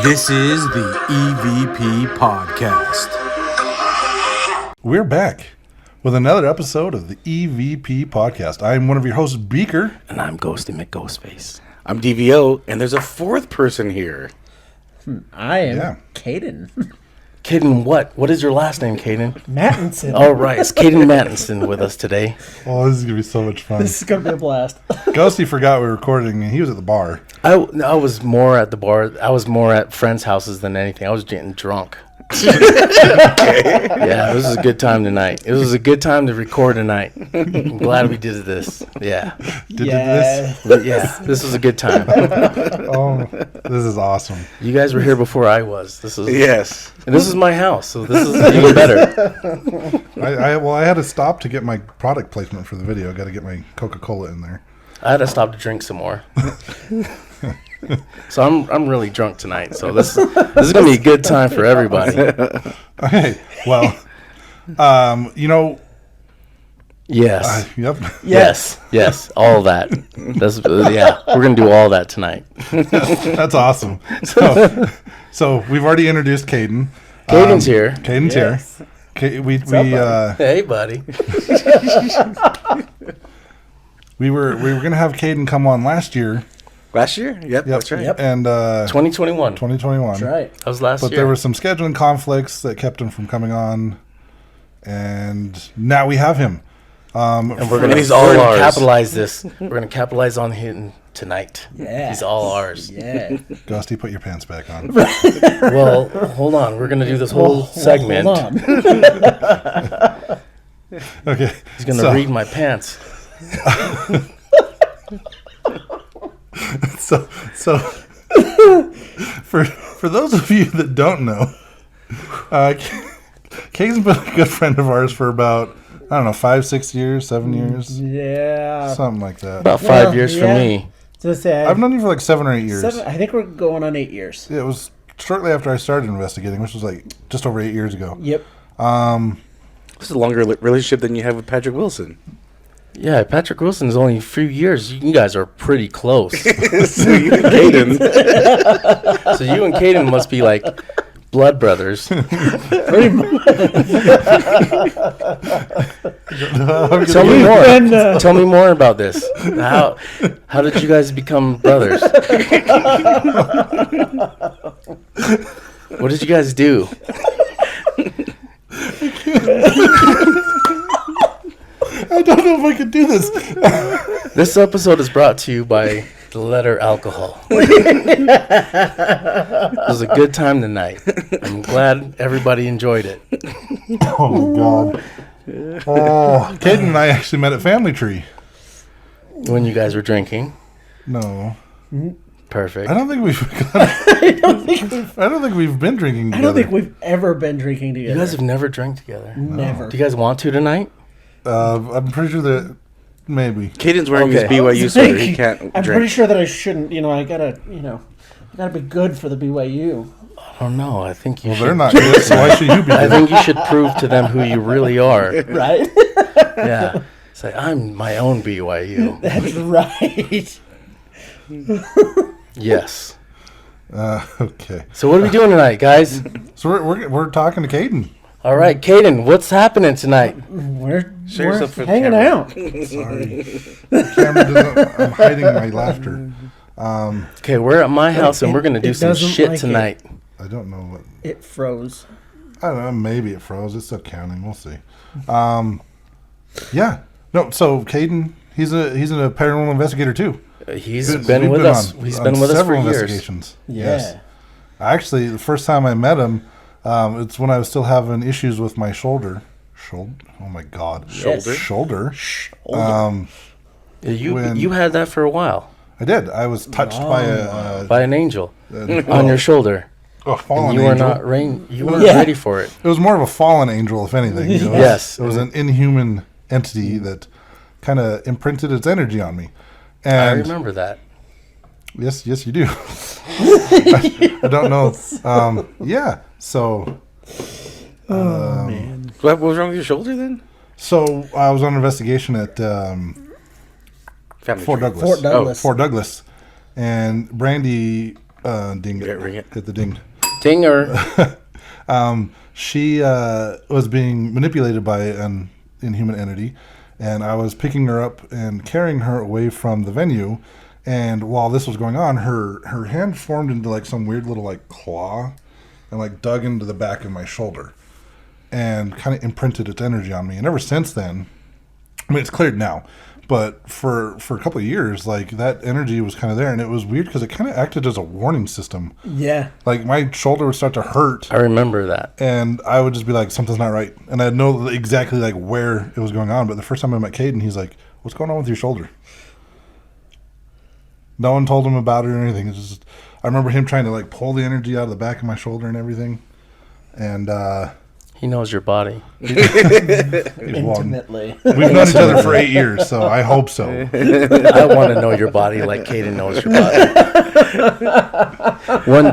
This is the EVP Podcast. We're back with another episode of the EVP Podcast. I'm one of your hosts, Beaker. And I'm Ghosty McGhostface. I'm DVO, and there's a fourth person here. I am Kaden. Kaden, what? What is your last name, Kaden? Mattinson. All right, it's Kaden Mattinson with us today. Oh, this is going to be so much fun. This is going to be a blast. Ghosty forgot we were recording, and he was at the bar. I was more at the bar. I was more at friends' houses than anything. I was getting drunk. Yeah, this was a good time tonight. It was a good time to record tonight. I'm glad we did this. Yeah. Did this? Yeah, this was a good time. Oh, this is awesome. You guys were here before I was. Yes. And this is my house, so this is even better. I had to stop to get my product placement for the video. I got to get my Coca-Cola in there. I had to stop to drink some more. So I'm really drunk tonight. So this is gonna be a good time for everybody. Okay, well, Yes. yep. Yes, all that. We're gonna do all that tonight. That's awesome. So we've already introduced Kaden. Caden's here. Caden's Yes. here. Hey, buddy. We were gonna have Kaden come on last year. Last year? Yep, that's right. Yep. And 2021. 2021. That's right. That was last But year. there were some scheduling conflicts that kept him from coming on, and now we have him. and we're gonna He's all ours. capitalize this. We're gonna capitalize on him tonight. Yeah. He's all ours. Yeah. Ghosty, put your pants back on. Well, hold on. We're gonna do this whole segment. Hold on. Okay. He's gonna read my pants. So for those of you that don't know, Kaden's been a good friend of ours for about 5, 6 years, 7 years, Yeah. something like that. About 5 years for me. So say I've known you for like 7 or 8 years. I think we're going on 8 years. It was shortly after I started investigating, which was like just over 8 years ago. Yep. This is a longer relationship than you have with Patrick Wilson. Yeah, Patrick Wilson is only a few years. You guys are pretty close. So you and Kaden. So you and Kaden must be like blood brothers. Pretty much. Tell me more. And, Tell me more about this. How did you guys become brothers? What did you guys do? I don't know if I could do this. This episode is brought to you by the letter alcohol. It was a good time tonight. I'm glad everybody enjoyed it. Oh my God. Kaden and I actually met at Family Tree. When you guys were drinking. No. Perfect. I don't think we've been drinking together. I don't think we've ever been drinking together. You guys have never drank together. Never. Do you guys want to tonight? I'm pretty sure that maybe. Caden's wearing his Okay. BYU sweater. He can't I'm drink. pretty sure that I shouldn't. I gotta be good for the BYU. I don't know. I think you Well, should. they're not good, so why should you be I good? think you should prove to them who you really are. Right. Yeah. Say, I'm my own BYU. That's right. Yes. Okay. So what are we doing tonight, guys? So we're talking to Kaden. All right, Kaden, what's happening tonight? We're yourself for the hanging camera. out. Sorry. I'm hiding my laughter. Okay, we're at my house and we're going to do it some doesn't shit like tonight. I don't know what. It froze. I don't know. Maybe it froze. It's still counting. We'll see. Yeah. No. So Kaden, he's a paranormal investigator too. He's We've been with us. on He's been with us for several years. investigations. Yeah. Yes. Actually, the first time I met him, it's when I was still having issues with my shoulder. Oh my God. Yes. Shoulder. You had that for a while I did. I was touched by an angel a on your shoulder. fallen You were angel. not You weren't Yeah. ready for it. It was more of a fallen angel, if anything. You know? Yes. It was an inhuman entity that kind of imprinted its energy on me. And I remember that. Yes, you do. I don't know. Yeah. So. Man. What was wrong with your shoulder then? So I was on an investigation at Family Fort tree. Douglas. Fort Douglas. Fort Douglas. And Brandy Ding it. Ring it. Hit the ding. Dinger. She was being manipulated by an inhuman entity, and I was picking her up and carrying her away from the venue. And while this was going on, her hand formed into like some weird little like claw, and like dug into the back of my shoulder, and kind of imprinted its energy on me. And ever since then, I mean, it's cleared now, but for a couple of years, like that energy was kind of there, and it was weird because it kind of acted as a warning system. Yeah. Like my shoulder would start to hurt, I remember that. and I would just be like, something's not right, and I'd know exactly like where it was going on. But the first time I met Kaden, he's like, "What's going on with your shoulder?" No one told him about it or anything. It's just, I remember him trying to like pull the energy out of the back of my shoulder and everything, and He knows your body. Intimately. we've known each other for 8 years, so I hope so. I want to know your body like Kaden knows your body. One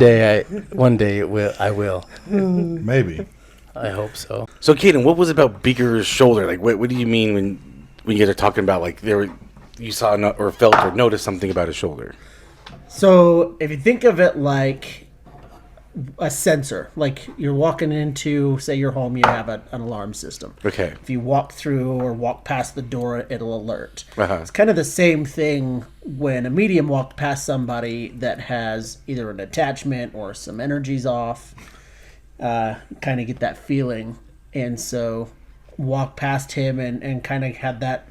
day I will. Maybe. I hope so. So, Kaden, what was it about Beaker's shoulder? Like, what do you mean when you guys are talking about like you saw or felt or noticed something about his shoulder? So if you think of it like a sensor, like you're walking into, say, your home, you have an alarm system. Okay. If you walk through or walk past the door, it'll alert. Uh-huh. It's kind of the same thing when a medium walked past somebody that has either an attachment or some energies off. Kind of get that feeling. And so walk past him and kind of had that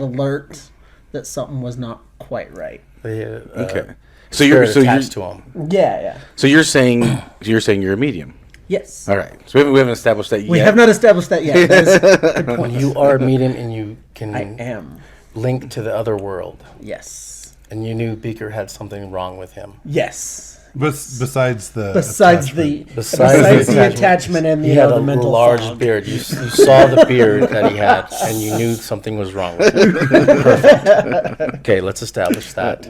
alert that something was not quite right. Okay. So you're attached to him. Yeah. So you're saying you're a medium. Yes. All right. So we haven't established that yet. We have not established that yet. That is a good point. You are a medium and you can I am. link to the other world. Yes. And you knew Beaker had something wrong with him. Yes. Besides the attachment and He the had a elemental large fog. beard. You saw the beard that he had, and you knew something was wrong with him. Perfect. Okay, let's establish that.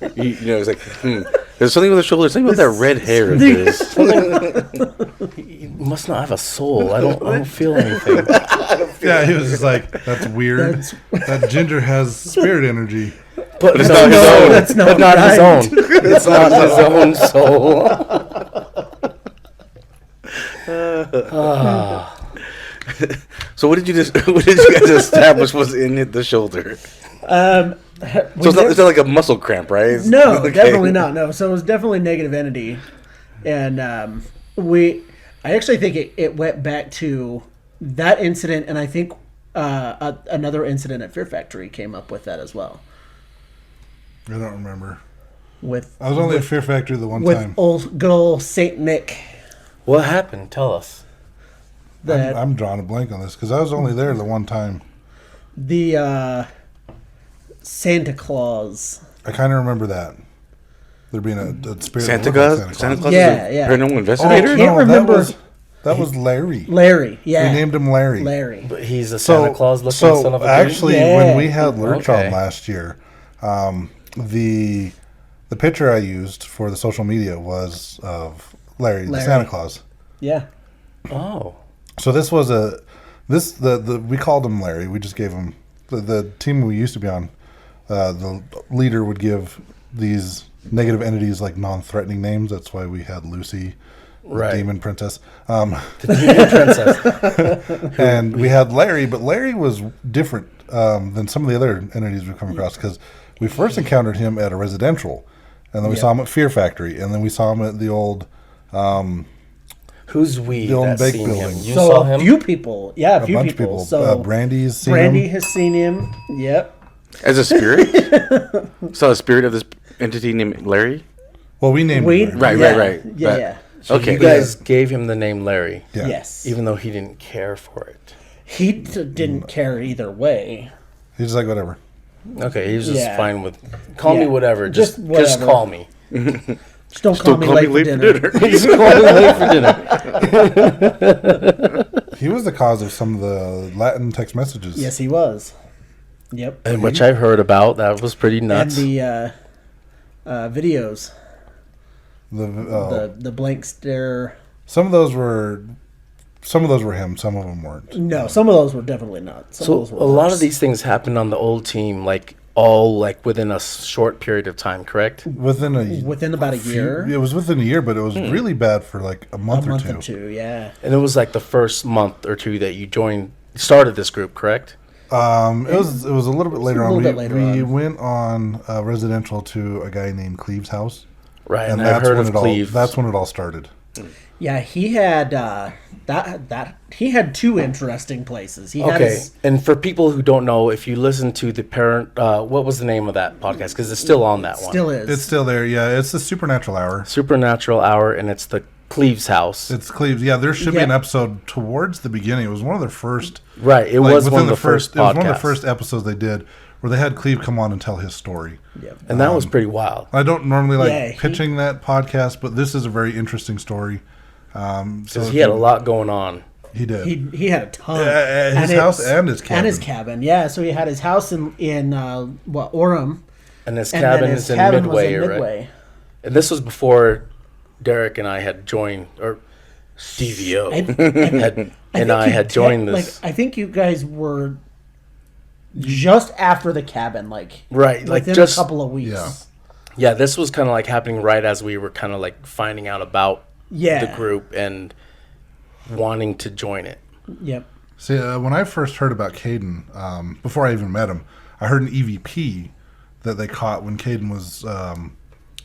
It's like, there's something with the shoulder. Something with that red hair of his. He must not have a soul. I don't feel anything. Yeah, he was just like, that's weird. That ginger has spirit energy. But it's not his own. That's not But not his right. own. It's not his own soul. So what did you guys establish was in the shoulder? So it's not like a muscle cramp, right? No, Okay. definitely not. No, so it was definitely negative entity, and I actually think it went back to that incident, and I think another incident at Fear Factory came up with that as well. I don't remember. I was With only at Fear Factory the one time. good old Saint Nick. What happened? Tell us. That I'm drawing a blank on this because I was only there the one time. the Santa Claus. I kind of remember that. There being a spirit. Santa that looked Claus? like Santa Claus Yeah, is a yeah. paranormal investigator? can't remember. That was Larry. Larry. Yeah. They named him Larry. Larry. But he's a Santa Claus looking son of a actually, Yeah. when we had Lurch Okay. on last year, the picture I used for the social media was of Larry, the Larry. Santa Claus. Yeah. Oh. So this was we called him Larry. We just gave him the team we used to be on. The leader would give these negative entities like non-threatening names. That's why we had Lucy, the Right. demon princess. The demon princess. And we had Larry, but Larry was different than some of the other entities we've come across because we first encountered him at a residential, and then we saw him at Fear Factory, and then we saw him at the old Who's we The old that's bake seen him? building. You So saw a him? few people. Yeah, a bunch of people. So Brandy's seen Brandy him. has seen him. Yep. As a spirit? Saw a spirit of this entity named Larry? Well, we named We him Larry. Right. Yeah, But- yeah. So Okay. you guys gave him the name Larry, Yeah. Yes. even though he didn't care for it. He didn't care either way. He's just like, whatever. Okay, he was just Yeah. fine with call me Yeah. whatever. Just Just whatever. call me. Just don't call me late for dinner. Just call me late for dinner. He was the cause of some of the Latin text messages. Yes, he was. Yep. And which I've heard about. That was pretty nuts. And the videos, The, the blank stare. some of those were him. Some of them weren't. No, some of those were definitely not. Some So of those were a lot worse. of these things happened on the old team. Like all like within a short period of time, correct? Within about a year. It was within a year, but it was really bad for like a month, A month or or two. two, yeah. And it was like the first month or two that you started this group, correct? It was a little bit later little on. bit later we on. went on residential to a guy named Cleve's house, Right, and I've that's heard when of it all. Cleve. That's when it all started. Yeah, he had he had two interesting places. He had Okay, his, and for people who don't know, if you listen to the parent, what was the name of that podcast? Because it's still on that one. still is. It's still there. Yeah, it's the Supernatural Hour. Supernatural Hour, and it's the Cleve's house. It's Cleve's. Yeah, there should be Yeah. an episode towards the beginning. It was one of their first. Right, it like, was within one of the first It was one of podcasts. the first episodes they did where they had Cleve come on and tell his story. Yep. And that was pretty wild. I don't normally like Yeah, pitching that podcast, but this is a very interesting story. Because he had a lot going on. He did. He had a ton. His And house it's- and his cabin. And his cabin, yeah. So he had his house in Orem. And his And cabin then his is in cabin Midway, was in right? Midway. And this was before Derek and I had joined, or DVO, I had joined this. Like, I think you guys were just after the cabin, Right, like within just- a couple of weeks. Yeah. Yeah, this was kind of like happening right as we were kind of like finding out about Yeah. the group and wanting to join it. Yep. See, when I first heard about Kaden, before I even met him, I heard an EVP that they caught when Kaden was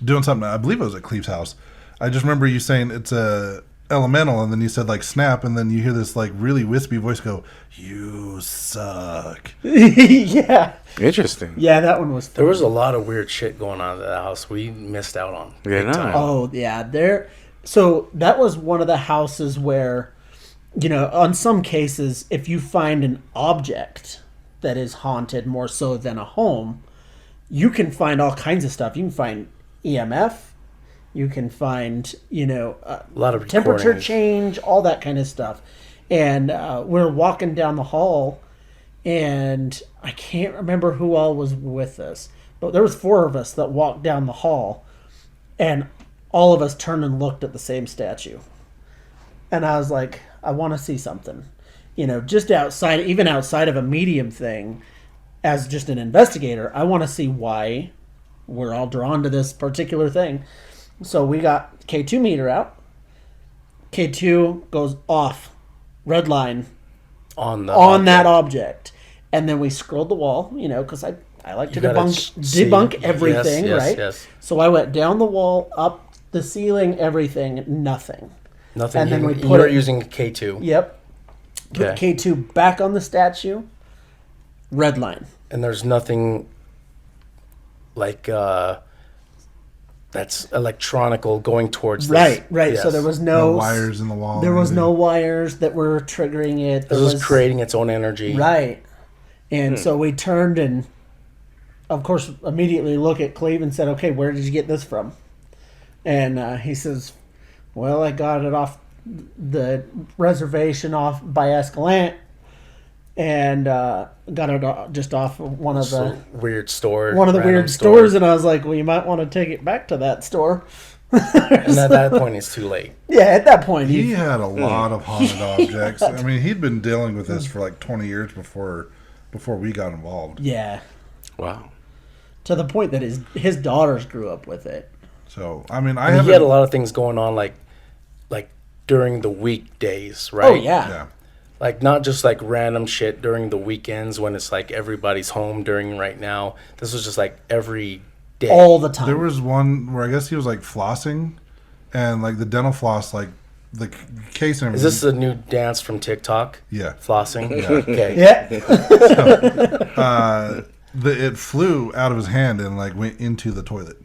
doing something. I believe it was at Cleve's house. I just remember you saying it's a elemental, and then you said like snap, and then you hear this like really wispy voice go, "You suck." Yeah. Interesting. Yeah, that one was fun. There was a lot of weird shit going on at that house we missed out on. Yeah, big no. time. Oh, yeah. So that was one of the houses where, on some cases, if you find an object that is haunted more so than a home, you can find all kinds of stuff. You can find EMF. You can find, A lot of temperature recordings. change, all that kind of stuff. And we're walking down the hall, and I can't remember who all was with us, but there was 4 of us that walked down the hall, and all of us turned and looked at the same statue. And I was like, I want to see something. Just even outside of a medium thing, as just an investigator, I want to see why we're all drawn to this particular thing. So we got K2 meter out. K2 goes off, red line, on that object. And then we scrolled the wall, because I like to You gotta debunk see. everything, Yes, right? yes. So I went down the wall, up the ceiling, everything, nothing. Nothing. And then we you put were it- using K2. Yep. Put Okay. K2 back on the statue, red line. And there's nothing like that's electronical going towards this. Right. Yes. So there was No no wires in the wall. There or was anything. no wires that were triggering it. This was creating its own energy. Right. And so we turned and, of course, immediately look at Cleve and said, okay, where did you get this from? And he says, well, I got it off the reservation off by Escalante and got it just off of one of the Weird store. one of the random weird store. stores. And I was like, well, you might want to take it back to that store. And at that point, it's too late. Yeah, at that point, He had a lot of haunted objects. I mean, he'd been dealing with this for like 20 years before we got involved. yeah, Wow. to the point that his daughters grew up with it. So, I mean, I mean, he had a lot of things going on, like during the weekdays, right? Oh yeah. Yeah. Like not just like random shit during the weekends when it's like everybody's home during right now. This was just like every day. All the time. There was one where I guess he was like flossing, and like the dental floss, like the case and Is everything. this a new dance from TikTok? Yeah. Flossing? Okay. Yeah. It flew out of his hand and like went into the toilet.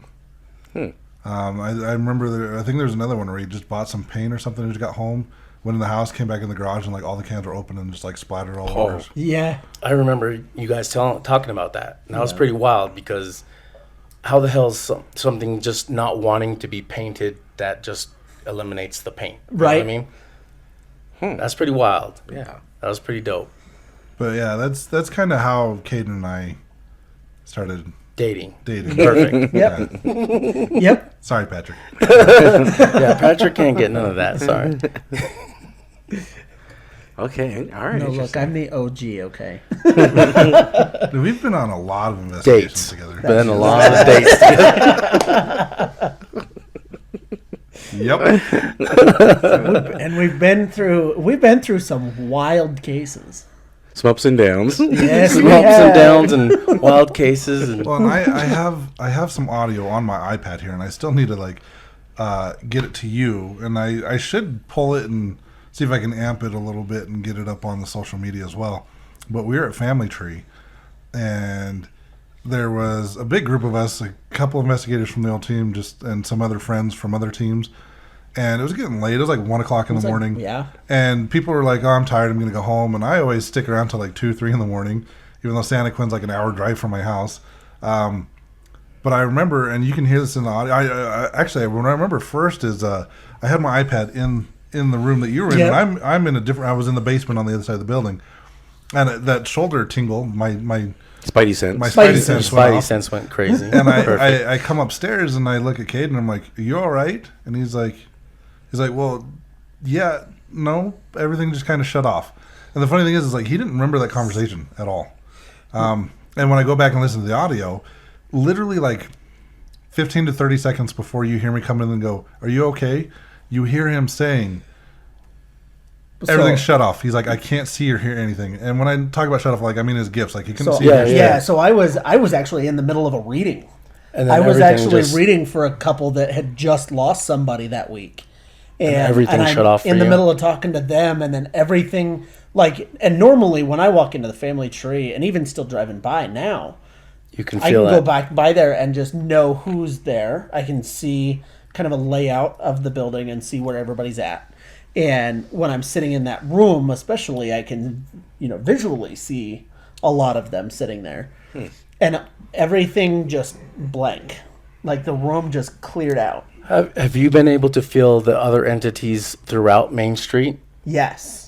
I remember I think there was another one where he just bought some paint or something. He just got home, went in the house, came back in the garage, and like all the cans were open and just like splattered all over. us. Yeah. I remember you guys talking about that. And that was pretty wild because how the hell is something just not wanting to be painted that just eliminates the paint? You know what Right. I mean? That's pretty wild. Yeah. That was pretty dope. But yeah, that's kind of how Kaden and I started Dating. dating. Perfect. Yep. Yeah. Yep. Sorry, Patrick. Yeah, Patrick can't get none of that. Sorry. Okay, all right. No, look, I'm the OG. Okay. Dude, we've been on a lot of investigations Dates. together. Been a lot of dates together. Yep. And we've been through some wild cases. Some ups and downs. Yes, Some we ups have. and downs and wild cases. And Well, and I have some audio on my iPad here, and I still need to get it to you, and I should pull it and see if I can amp it a little bit and get it up on the social media as well. But we were at Family Tree, and there was a big group of us, a couple of investigators from the old team, and some other friends from other teams. And it was getting late. It was like 1 o'clock in the morning. Yeah. And people were like, "Oh, I'm tired. I'm going to go home." And I always stick around till like 2, 3 in the morning, even though Santa Quinn's like an hour drive from my house. But I remember, and you can hear this in the audio. Actually, what I remember first is I had my iPad in the room that you were in, Yep. and I'm in a different. I was in the basement on the other side of the building, and that shoulder tingle, my Spidey sense. my Spidey sense went Spidey off. sense went crazy. And Perfect. I come upstairs and I look at Kaden and I'm like, "Are you all right?" And he's like, "Well, yeah, no, everything just kind of shut off." And the funny thing is like he didn't remember that conversation at all. And when I go back and listen to the audio, literally like 15 to 30 seconds before you hear me come in and go, "Are you okay?" you hear him saying, "Everything's shut off." He's like, "I can't see or hear anything." And when I talk about shut off, like I mean his gifts, like he couldn't So see. or hear yeah. shit. So I was actually in the middle of a reading. And then I was everything actually just- reading for a couple that had just lost somebody that week. And everything I'm shut off for in the you? middle of talking to them, and then everything and normally when I walk into the Family Tree, and even still driving by now, You can I feel can that. go back by there and just know who's there. I can see kind of a layout of the building and see where everybody's at. And when I'm sitting in that room, especially, I can, visually see a lot of them sitting there. And everything just blank. Like the room just cleared out. Have you been able to feel the other entities throughout Main Street? Yes.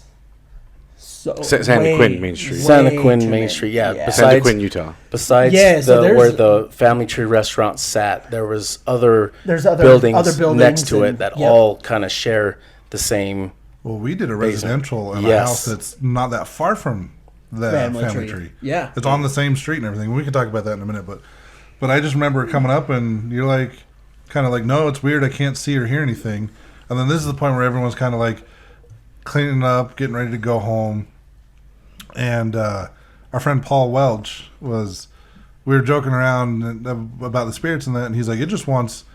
So Santa Quinn Main Street. Santa way Quinn too Main many. Street, yeah. Santa Besides- Quinn, Utah. Besides Yeah, so where there's- the Family Tree restaurant sat, there was There's other buildings buildings next to it and- that yep. all kind of share the same. Well, we did a residential in a Yes. house that's not that far from the Family family tree. tree. Yeah. It's on the same street and everything. We can talk about that in a minute, but I just remember it coming up and you're like, kind of like, "No, it's weird. I can't see or hear anything." And then this is the point where everyone's kind of like cleaning up, getting ready to go home. And our friend Paul Welch we were joking around about the spirits and that, and he's like, "It just wants."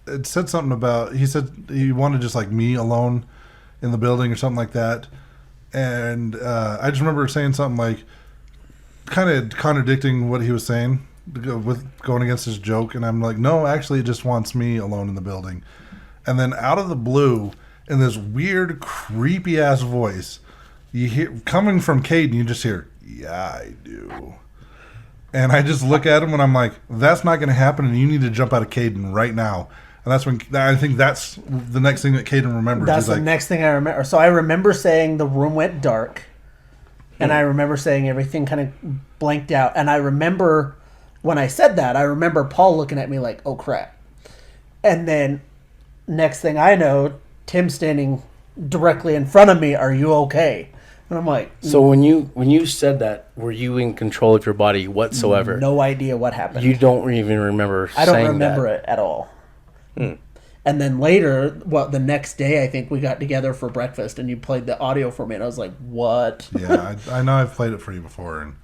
It said something about. He said he wanted just like me alone in the building or something like that. And I just remember saying something like, kind of contradicting what he was saying, with going against his joke. And I'm like, "No, actually, it just wants me alone in the building." And then out of the blue, in this weird, creepy ass voice, you hear coming from Kaden, you just hear, "Yeah, I do." And I just look at him and I'm like, "That's not going to happen, and you need to jump out of Kaden right now." And that's when I think that's the next thing that Kaden remembers. That's He's the like, next thing I remember. So I remember saying the room went dark, and I remember saying everything kind of blanked out. And I remember when I said that, I remember Paul looking at me like, "Oh crap!" And then next thing I know, Tim standing directly in front of me. "Are you okay?" And I'm like, So when you said that, were you in control of your body whatsoever? no idea what happened. You don't even remember. I don't saying remember that. it at all. And then later, the next day, I think we got together for breakfast, and you played the audio for me, and I was like, "What?" "Yeah, I know I've played it for you before." And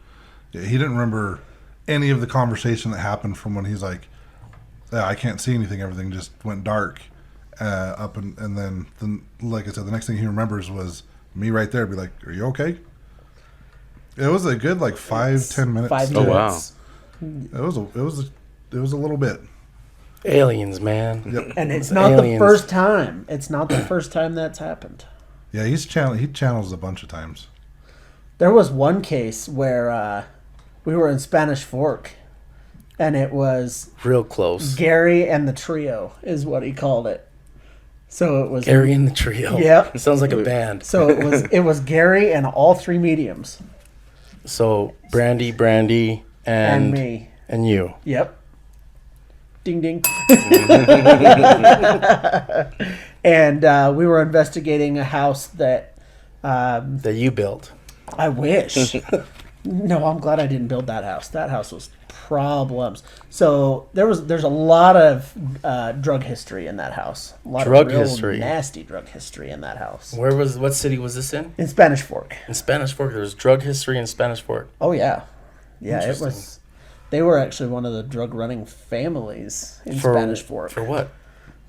yeah, he didn't remember any of the conversation that happened from when he's like, "Yeah, I can't see anything. Everything just went dark." And then, like I said, the next thing he remembers was me right there. Be like, "Are you okay?" It was a good 5-10 minutes. 5 Oh, minutes. wow. It was a little bit. Aliens, man. Yep. And it's not the Aliens. first time. It's not the first time that's happened. Yeah, he channels a bunch of times. There was one case where we were in Spanish Fork, and it was Real close. Gary and the Trio is what he called it. So it was Gary and the Trio. Yep. It sounds like a band. So it was Gary and all 3 mediums So Brandy, and me. and you. Yep. Ding ding. And we were investigating a house that That you built. I wish. No, I'm glad I didn't build that house. That house was problems. So there's a lot of drug history in that house. A lot Drug of real history. nasty drug history in that house. What city was this in? In Spanish Fork. In Spanish Fork. There was drug history in Spanish Fork. Oh yeah, yeah. It Interesting. was. They were actually one of the drug running families in Spanish Fork. For what?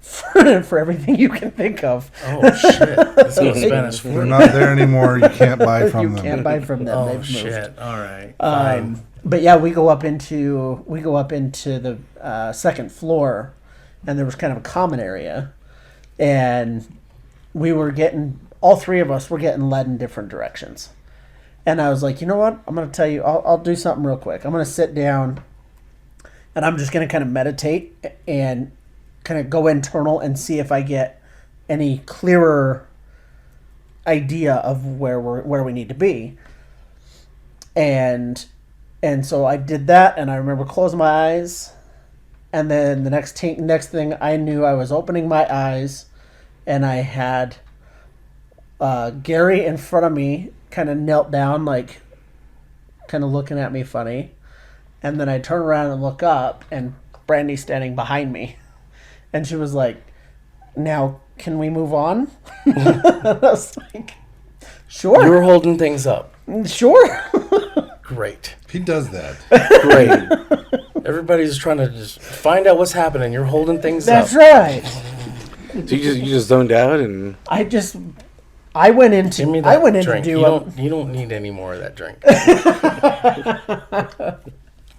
For everything you can think of. Oh shit! Let's go to Spanish They're Fork. not there anymore. You can't buy from You them. can't buy from them. Oh They've moved. shit! All right. Fine. But yeah, we go up into the second floor, and there was kind of a common area, and we were getting all three of us were getting led in different directions, and I was like, you know what? I'm gonna tell you. I'll do something real quick. I'm gonna sit down, and I'm just gonna kind of meditate and kind of go internal and see if I get any clearer idea of where we need to be, and so I did that, and I remember closing my eyes, and then the next thing I knew, I was opening my eyes, and I had Gary in front of me, kind of knelt down, like, kind of looking at me funny, and then I turn around and look up, and Brandy's standing behind me, and she was like, "Now, can we move on?" I was like, "Sure, You were holding things up. sure." Great. He does that. Great. Everybody's trying to just find out what's happening. You're holding things That's up. right. So you just zoned out and I went into Give me I that went in to drink. do You don't need any more of that drink.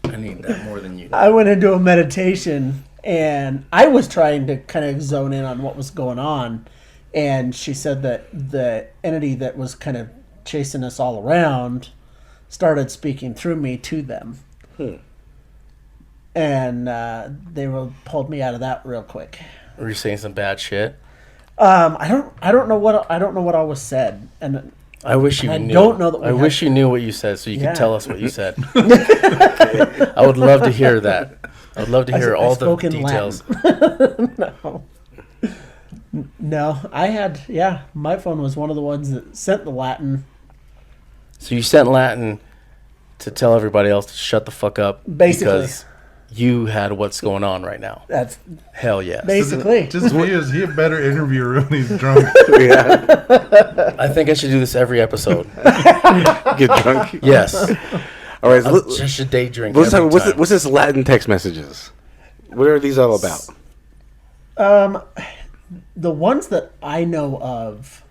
I need that more than you do. I went into a meditation, and I was trying to kind of zone in on what was going on, and she said that the entity that was kind of chasing us all around started speaking through me to them. And they pulled me out of that real quick. Were you saying some bad shit? I don't know what all was said, and I wish you I knew. don't know that we I have- wish you knew what you said so you Yeah. could tell us what you said. I would love to hear that. I would love to hear I all the spoke in details. no, I had my phone was one of the ones that sent the Latin. So you sent Latin to tell everybody else to shut the fuck up Basically. because you had what's going on right now. That's Hell yes. basically. Just me, is he a better interviewer when he's drunk? yeah, I think I should do this every episode. get drunk. Yes. All right, so Just a day drink. let's every talk. time. What's this Latin text messages? What are these all about? The ones that I know of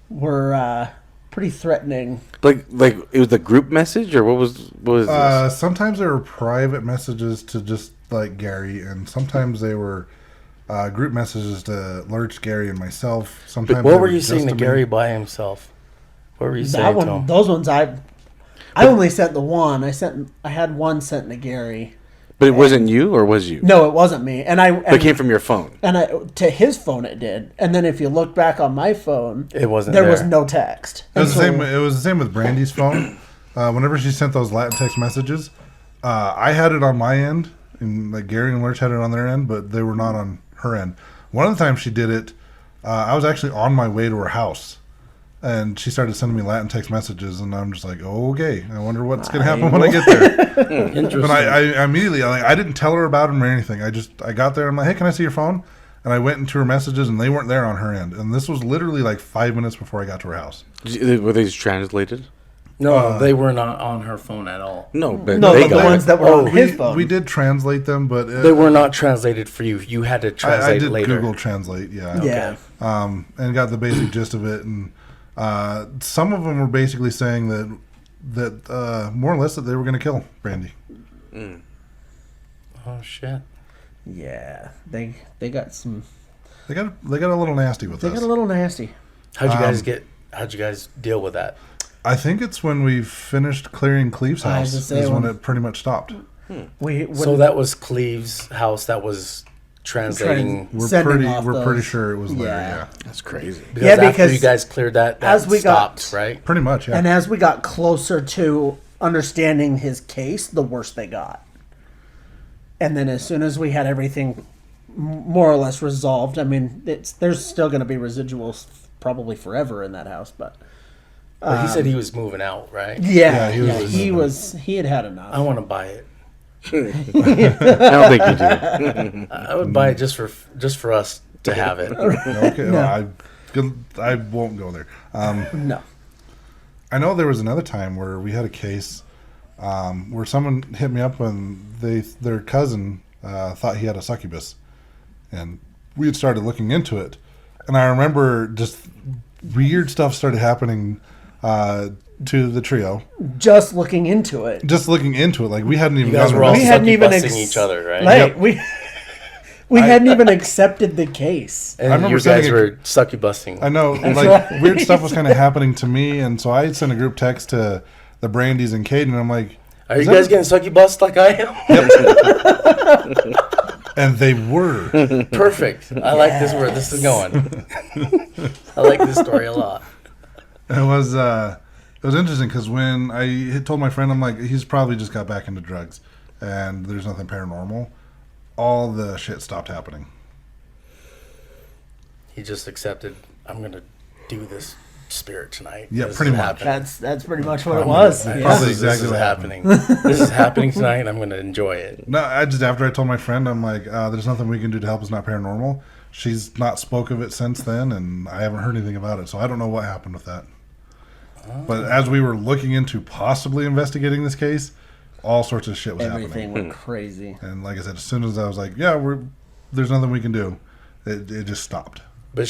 were pretty threatening. Like it was the group message, or what was this? Sometimes there were private messages to just like Gary, and sometimes they were group messages to Lurch, Gary, and myself. Sometimes What they were you just saying to me. Gary by himself? What were you That saying to one, him? those ones I only sent the one. I had one sent to Gary. But it wasn't you, or was you? No, it wasn't me. And It came from your phone. to his phone it did. And then if you look back on my phone, It wasn't there was there. no text. It was, And the so- same, it was the same with Brandy's phone. Whenever she sent those Latin text messages, I had it on my end, and like Gary and Lurch had it on their end, but they were not on her end. One of the times she did it, I was actually on my way to her house, and she started sending me Latin text messages, and I'm just like, oh, okay, I wonder what's going to happen when I get there. Interesting. But I immediately, I didn't tell her about him or anything. I got there, I'm like, hey, can I see your phone? And I went into her messages, and they weren't there on her end. And this was literally like 5 minutes before I got to her house. Were they just translated? No, they were not on her phone at all. No, but no, they but the got ones it. that were on his phone. We did translate them, but They were not translated for you. You had to I translate did later. Google Translate, yeah. Yeah. And got the basic gist of it. And some of them were basically saying that more or less that they were going to kill Brandy. Oh shit. Yeah. They got some. They got a little nasty with They us. got a little nasty. How'd you guys deal with that? I think it's when we finished clearing Cleve's I house was to say is when when- it pretty much stopped. So that was Cleve's house that was translating. We're Sending off pretty those. sure it was there, Yeah. yeah. That's crazy. Because after because you guys cleared that as we stopped, got- right? Pretty much, yeah. And as we got closer to understanding his case, the worse they got. And then as soon as we had everything more or less resolved. I mean, there's still going to be residuals probably forever in that house, but But he said he was moving out, right? yeah, he had had enough. I want to buy it. I don't think you do. I would buy it just for us to have it. Okay, No. well, I won't go there. No. I know there was another time where we had a case where someone hit me up when their cousin thought he had a succubus, and we had started looking into it, and I remember just weird stuff started happening to the trio. Just looking into it. Like we hadn't even You guys gotten were all We hadn't even succubusing each other, right? Right. Yep. We hadn't even accepted the case. And I remember you guys sending were succubusing. I know, like weird stuff was kind of happening to me, and so I sent a group text to the Brandies and Kaden, and I'm like, Are you guys getting succubus like I am? and they were. Perfect. I like this where this is going. I like this story a lot. It was interesting because when I had told my friend, I'm like, he's probably just got back into drugs, and there's nothing paranormal. All the shit stopped happening. He just accepted, I'm going to do this spirit tonight. Yeah, This pretty is much. happening. That's pretty much what it was. This Yeah. Probably is exactly what happening. This is happening tonight. I'm going to enjoy it. No, after I told my friend, I'm like, there's nothing we can do to help. It's not paranormal. She's not spoke of it since then, and I haven't heard anything about it. So I don't know what happened with that. But as we were looking into possibly investigating this case, all sorts of shit was Everything happening. went crazy. And like I said, as soon as I was like, there's nothing we can do, it just stopped. But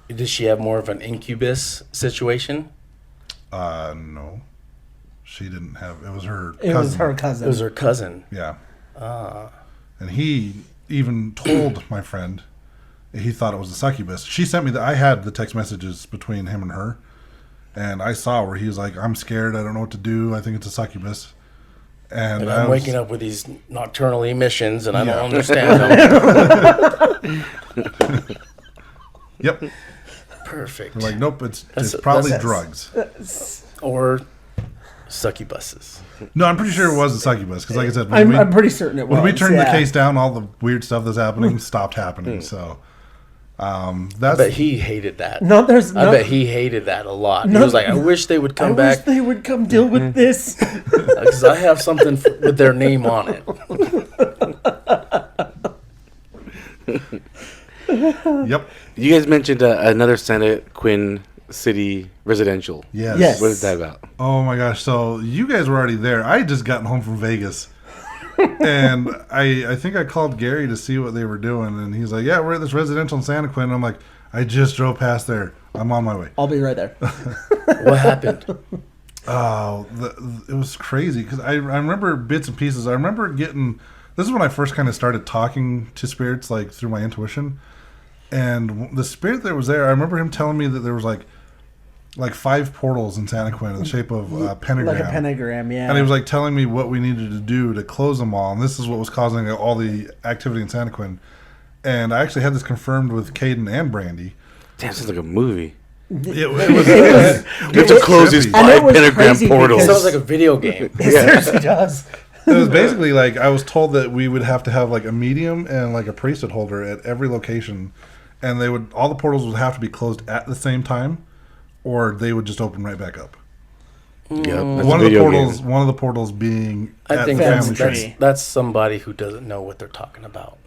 did she have more of an incubus situation? No. She didn't have, it was her cousin. It was her cousin. It was her cousin. Yeah. And he even told my friend he thought it was a succubus. She sent me I had the text messages between him and her, and I saw where he was like, I'm scared, I don't know what to do, I think it's a succubus. And I'm waking up with these nocturnal emissions, and I Yeah. don't understand them. Yep. Perfect. We're like, nope, it's That's- probably that's- drugs. Or succubuses. No, I'm pretty sure it was a succubus, because like I said, when I'm pretty certain it was. we turned the yeah. case down, all the weird stuff that's happening stopped happening. So I that's bet he hated that. No, there's I no. bet he hated that a lot. No- He was like, I wish they would I come wish back they would come deal with this. because I have something with their name on it. yep. You guys mentioned another Santa Quinn City residential. Yes. Yes. What is that about? Oh my gosh! So you guys were already there. I had just gotten home from Vegas, and I think I called Gary to see what they were doing, and he's like, "Yeah, we're at this residential in Santa Quinn." And I'm like, "I just drove past there. I'm on my way." I'll be right there. What happened? Oh, it was crazy because I remember bits and pieces. I remember getting. This is when I first kind of started talking to spirits, like through my intuition, and the spirit that was there. I remember him telling me that there was like 5 portals in Santa Quinn in the shape of a pentagram. Like a pentagram, yeah. And he was like telling me what we needed to do to close them all, and this is what was causing all the activity in Santa Quinn. And I actually had this confirmed with Kaden and Brandy. Damn, sounds like a movie. It was You have to close these And it 5 was pentagram crazy portals. It sounds like a video game. It seriously does. It was basically like I was told that we would have to have like a medium and like a priesthood holder at every location, and all the portals would have to be closed at the same time, or they would just open right back up. Yep, that's One a of the video portals, game. one of the portals being I at think the that's, family tree. tree. that's somebody who doesn't know what they're talking about.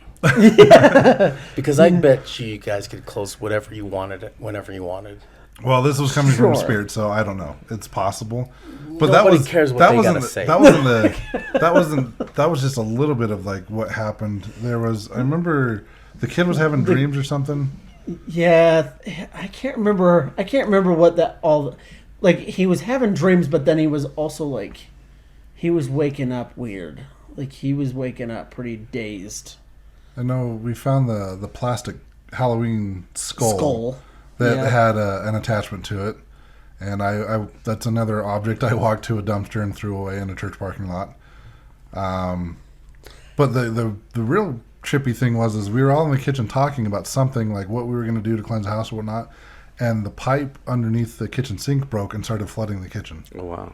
Because I bet you guys could close whatever you wanted whenever you wanted. Well, this was coming from a Sure. spirit, so I don't know. It's possible, but Nobody cares what that they wasn't gotta say. That wasn't that was just a little bit of like what happened. There was I remember the kid was having dreams or something. Yeah, I can't remember. I can't remember what that all. Like he was having dreams, but then he was also like, he was waking up weird. Like he was waking up pretty dazed. I know we found the plastic Halloween skull. That Yeah. had an attachment to it, and I that's another object I walked to a dumpster and threw away in a church parking lot. But the real trippy thing was we were all in the kitchen talking about something like what we were going to do to cleanse the house or whatnot, and the pipe underneath the kitchen sink broke and started flooding the kitchen. Oh, wow.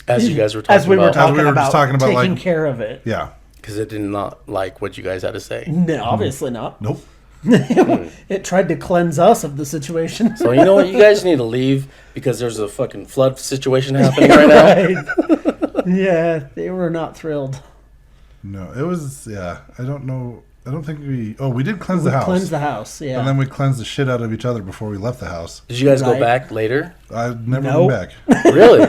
As you guys were talking As we were about. talking, we were about, just talking about, taking like- care of it. Yeah, Because it did not like what you guys had to say. No, obviously not. Nope. It tried to cleanse us of the situation. So you know what? You guys need to leave because there's a fucking flood situation happening right now. Yeah, they were not thrilled. No, it was, I don't know. I don't think we did cleanse the house. Cleanse the house, yeah. And then we cleansed the shit out of each other before we left the house. Did you guys go Right. back later? I've never Nope. been back. Really?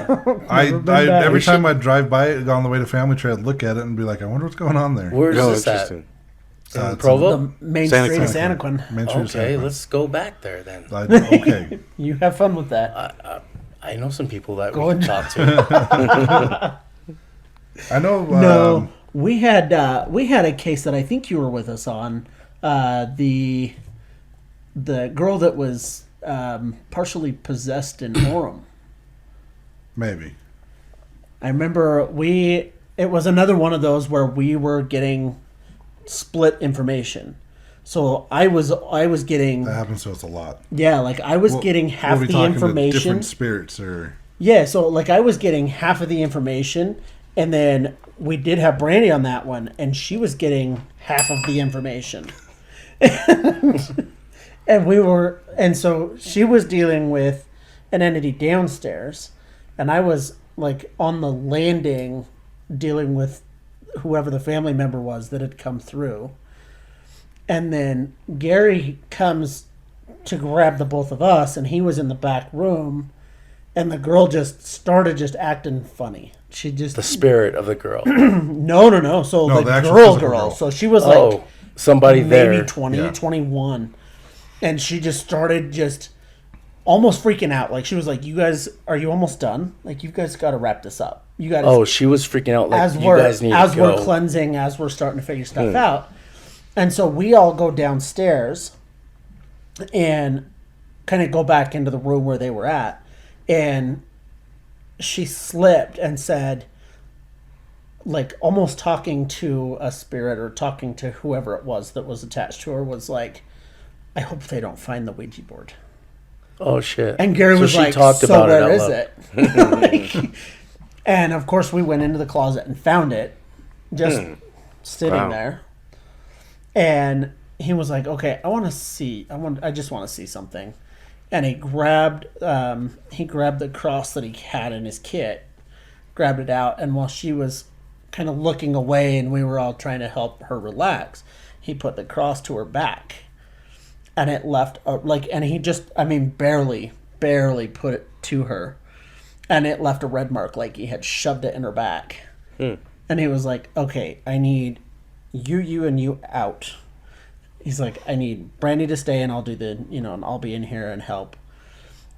I back. every time I'd drive by it on the way to Family Tree, I'd look at it and be like, I wonder what's going on there. Where's No, this at? interesting. In it's Provo? The main Santa street of Quinn. Santaquin. Main Street of Okay, Santa Fe. let's go back there then. Okay. You have fun with that. I know some people that Go we can and- talk to. I know. No, we had a case that I think you were with us on. The girl that was partially possessed in Orem. Maybe. I remember it was another one of those where we were getting split information. So I was getting That happens to us a lot. like I was getting half We'll be the talking to information. different spirits or. Yeah, so like I was getting half of the information, and then we did have Brandy on that one, and she was getting half of the information. And so she was dealing with an entity downstairs, and I was like on the landing dealing with whoever the family member was that had come through. And then Gary comes to grab the both of us, and he was in the back room, and the girl just started acting funny. She just The spirit of the girl. no. So No, like the actual girl. physical girl. So she was like Oh, somebody maybe there. 20, Yeah. 21. And she just started almost freaking out. Like she was like, "You guys, are you almost done? Like you guys got to wrap this up. You got to." Oh, she was freaking out like as you guys need to we're go. cleansing, as we're starting to figure stuff out. And so we all go downstairs and kind of go back into the room where they were at. And she slipped and said, like almost talking to a spirit or talking to whoever it was that was attached to her, was like, I hope they don't find the Ouija board. Oh shit! And Gary So was she like, talked so about where it is out loud. it? Like, and of course we went into the closet and found it just sitting Wow. there. And he was like, okay, I just want to see something. And he grabbed the cross that he had in his kit, grabbed it out, and while she was kind of looking away and we were all trying to help her relax, he put the cross to her back. And it left and he just, barely put it to her, and it left a red mark like he had shoved it in her back. And he was like, okay, I need you and you out. He's like, I need Brandy to stay, and I'll do and I'll be in here and help.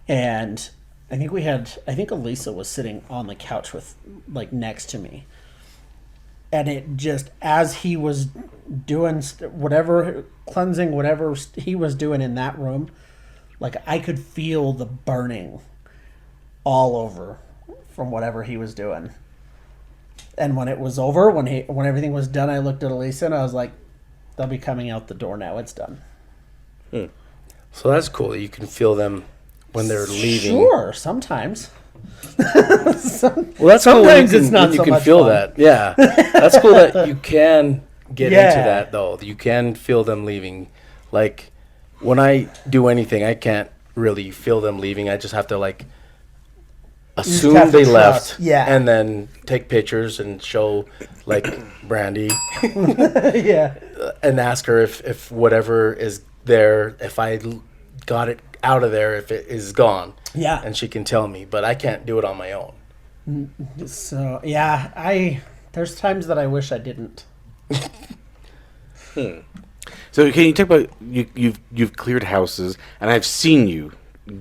And I think Elisa was sitting on the couch with like next to me. And it just, as he was doing whatever cleansing, whatever he was doing in that room, like I could feel the burning all over from whatever he was doing. And when it was over, when everything was done, I looked at Elisa and I was like, they'll be coming out the door now. It's done. So that's cool that you can feel them when they're leaving. Sure, sometimes. Well, that's cool. Sometimes You it's can- not you so can much feel fun. that. Yeah, that's cool that you can get Yeah. into that though. You can feel them leaving. Like when I do anything, I can't really feel them leaving. I just have to like assume have to they trust. left, Yeah. and then take pictures and show like Brandy Yeah. and ask her if whatever is there, if I got it out of there, if it is gone. Yeah. And she can tell me, but I can't do it on my own. So, yeah, there's times that I wish I didn't. So can you talk about you've cleared houses, and I've seen you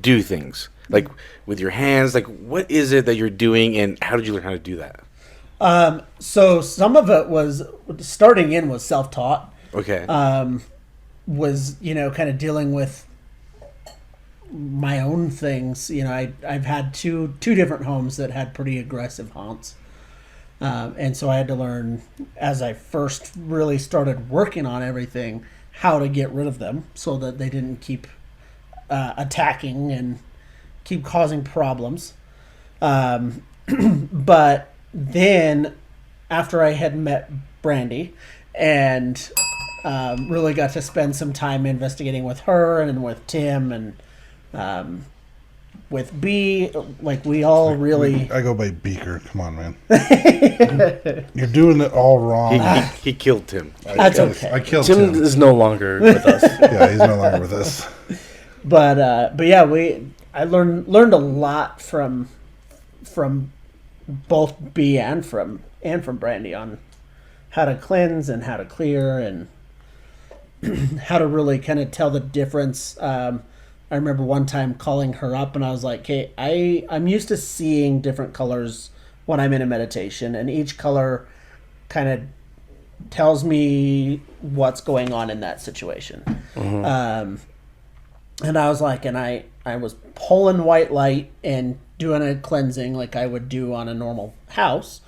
do things like with your hands. Like, what is it that you're doing, and how did you learn how to do that? So some of it was, starting in was self-taught. Okay. Was, kind of dealing with my own things. I've had two different homes that had pretty aggressive haunts. And so I had to learn, as I first really started working on everything, how to get rid of them so that they didn't keep attacking and keep causing problems. But then after I had met Brandy, and really got to spend some time investigating with her and with Tim and with B. Like, we all really... I go by Beaker. Come on, man. You're doing it all wrong. He killed Tim. That's okay. I killed Tim Tim. is no longer with us. Yeah, he's no longer with us. But yeah, I learned a lot from both B and from Brandy on how to cleanse and how to clear and how to really kind of tell the difference. I remember one time calling her up and I was like, "Hey, I'm used to seeing different colors when I'm in a meditation, and each color kind of tells me what's going on in that situation." And I was like, and I was pulling white light and doing a cleansing like I would do on a normal house,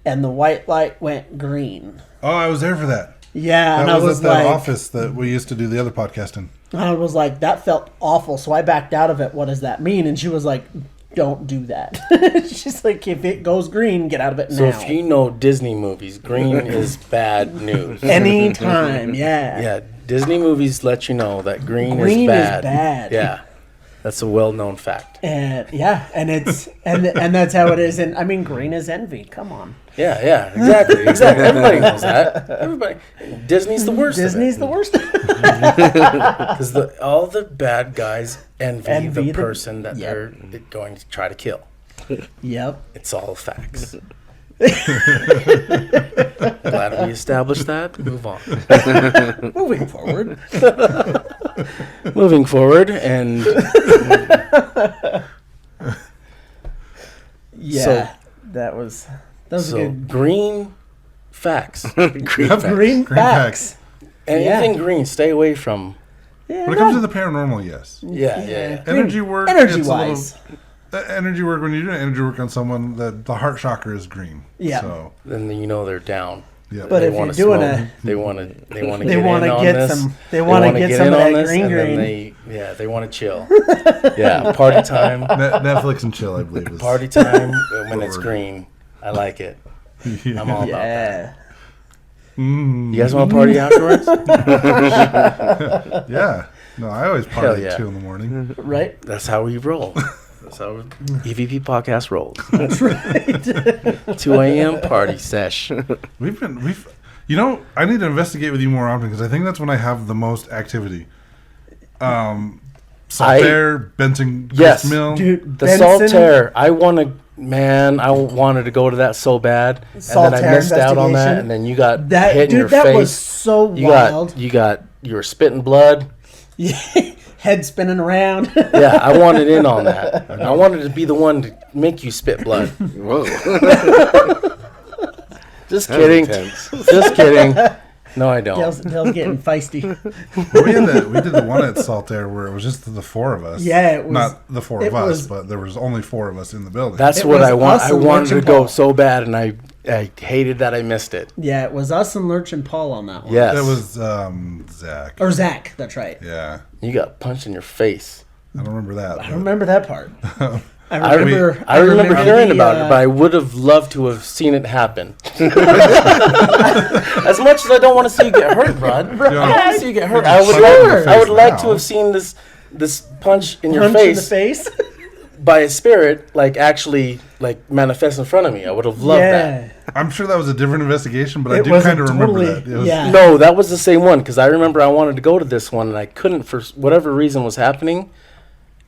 and the white light went green. Oh, I was there for that. Yeah, and That I was was at that like, office that we used to do the other podcast in. I was like, that felt awful. So I backed out of it. What does that mean? And she was like, don't do that. She's like, if it goes green, get out of it now. So if you know Disney movies, green is bad news. Anytime, yeah. Yeah, Disney movies let you know that green Green is bad. is bad. Yeah, that's a well-known fact. And yeah, and it's and that's how it is. And I mean, green is envy. Come on. Yeah, exactly. Everybody knows that. Everybody. Disney's the worst. Disney's the worst. Because all the bad guys envy the person that they're going to try to kill. Yep. It's all facts. Glad we established that. Move on. Moving forward. Moving forward, and Yeah, So- that was a so good green facts. green facts. Anything green, stay away from. Yeah, When it comes to the paranormal, yes. Yeah. Energy work. Energy it's a little- wise. energy work, when you're doing energy work on someone, the heart chakra is green. Yeah. So, Then you know they're down. yeah. But They if you're wanna doing smoke. a They want to. They want to They get wanna in on get this. some- they wanna get some in of on that this, green and then green. they want to chill. Yeah, party time. Netflix and chill, I believe. Is, Party time when it's Lord. green. I like it. Yeah. I'm all about that. yeah. You guys want to party afterwards? Yeah. No, I always party Hell yeah. at 2 in the morning. Right. That's how we roll. That's how EVP podcast rolls. That's right. 2 a.m. party sesh. I need to investigate with you more often because I think that's when I have the most activity. Saltaire, Benson, Yes. Grist Mill. Dude, The Benson, Saltaire. I wanted to go to that so bad, and then I Saltaire missed out on that, investigation. and then you got That hit in dude, your that face. was so you wild. you were spitting blood. Head spinning around. Yeah, I wanted in on that. I wanted to be the one to make you spit blood. Whoa. Just That was kidding. intense. Just kidding. No, I don't. Dale's getting feisty. we did the one at Saltaire where it was just the 4 of us. Yeah, it was- not the 4 it of us, was- but there was only 4 of us in the building. That's It what was I want. us I and wanted Lurch to and go Paul. so bad, and I hated that I missed it. Yeah, it was us and Lurch and Paul on that one. Yes. That was Zach. Or Zach, that's right. Yeah, You got punched in your face. I don't remember that. I don't remember that part. I I remember hearing about it, but I would have loved to have seen it happen. As much as I don't want to see you get hurt, bud. I don't want to see you get hurt. I would like to have seen this punch in your Punch in the face. by a spirit, like actually like manifest in front of me. I would have loved that. I'm sure that was a different investigation, but I It do was kind of remember totally- that. It was, yeah. No, that was the same one because I remember I wanted to go to this one and I couldn't for whatever reason was happening,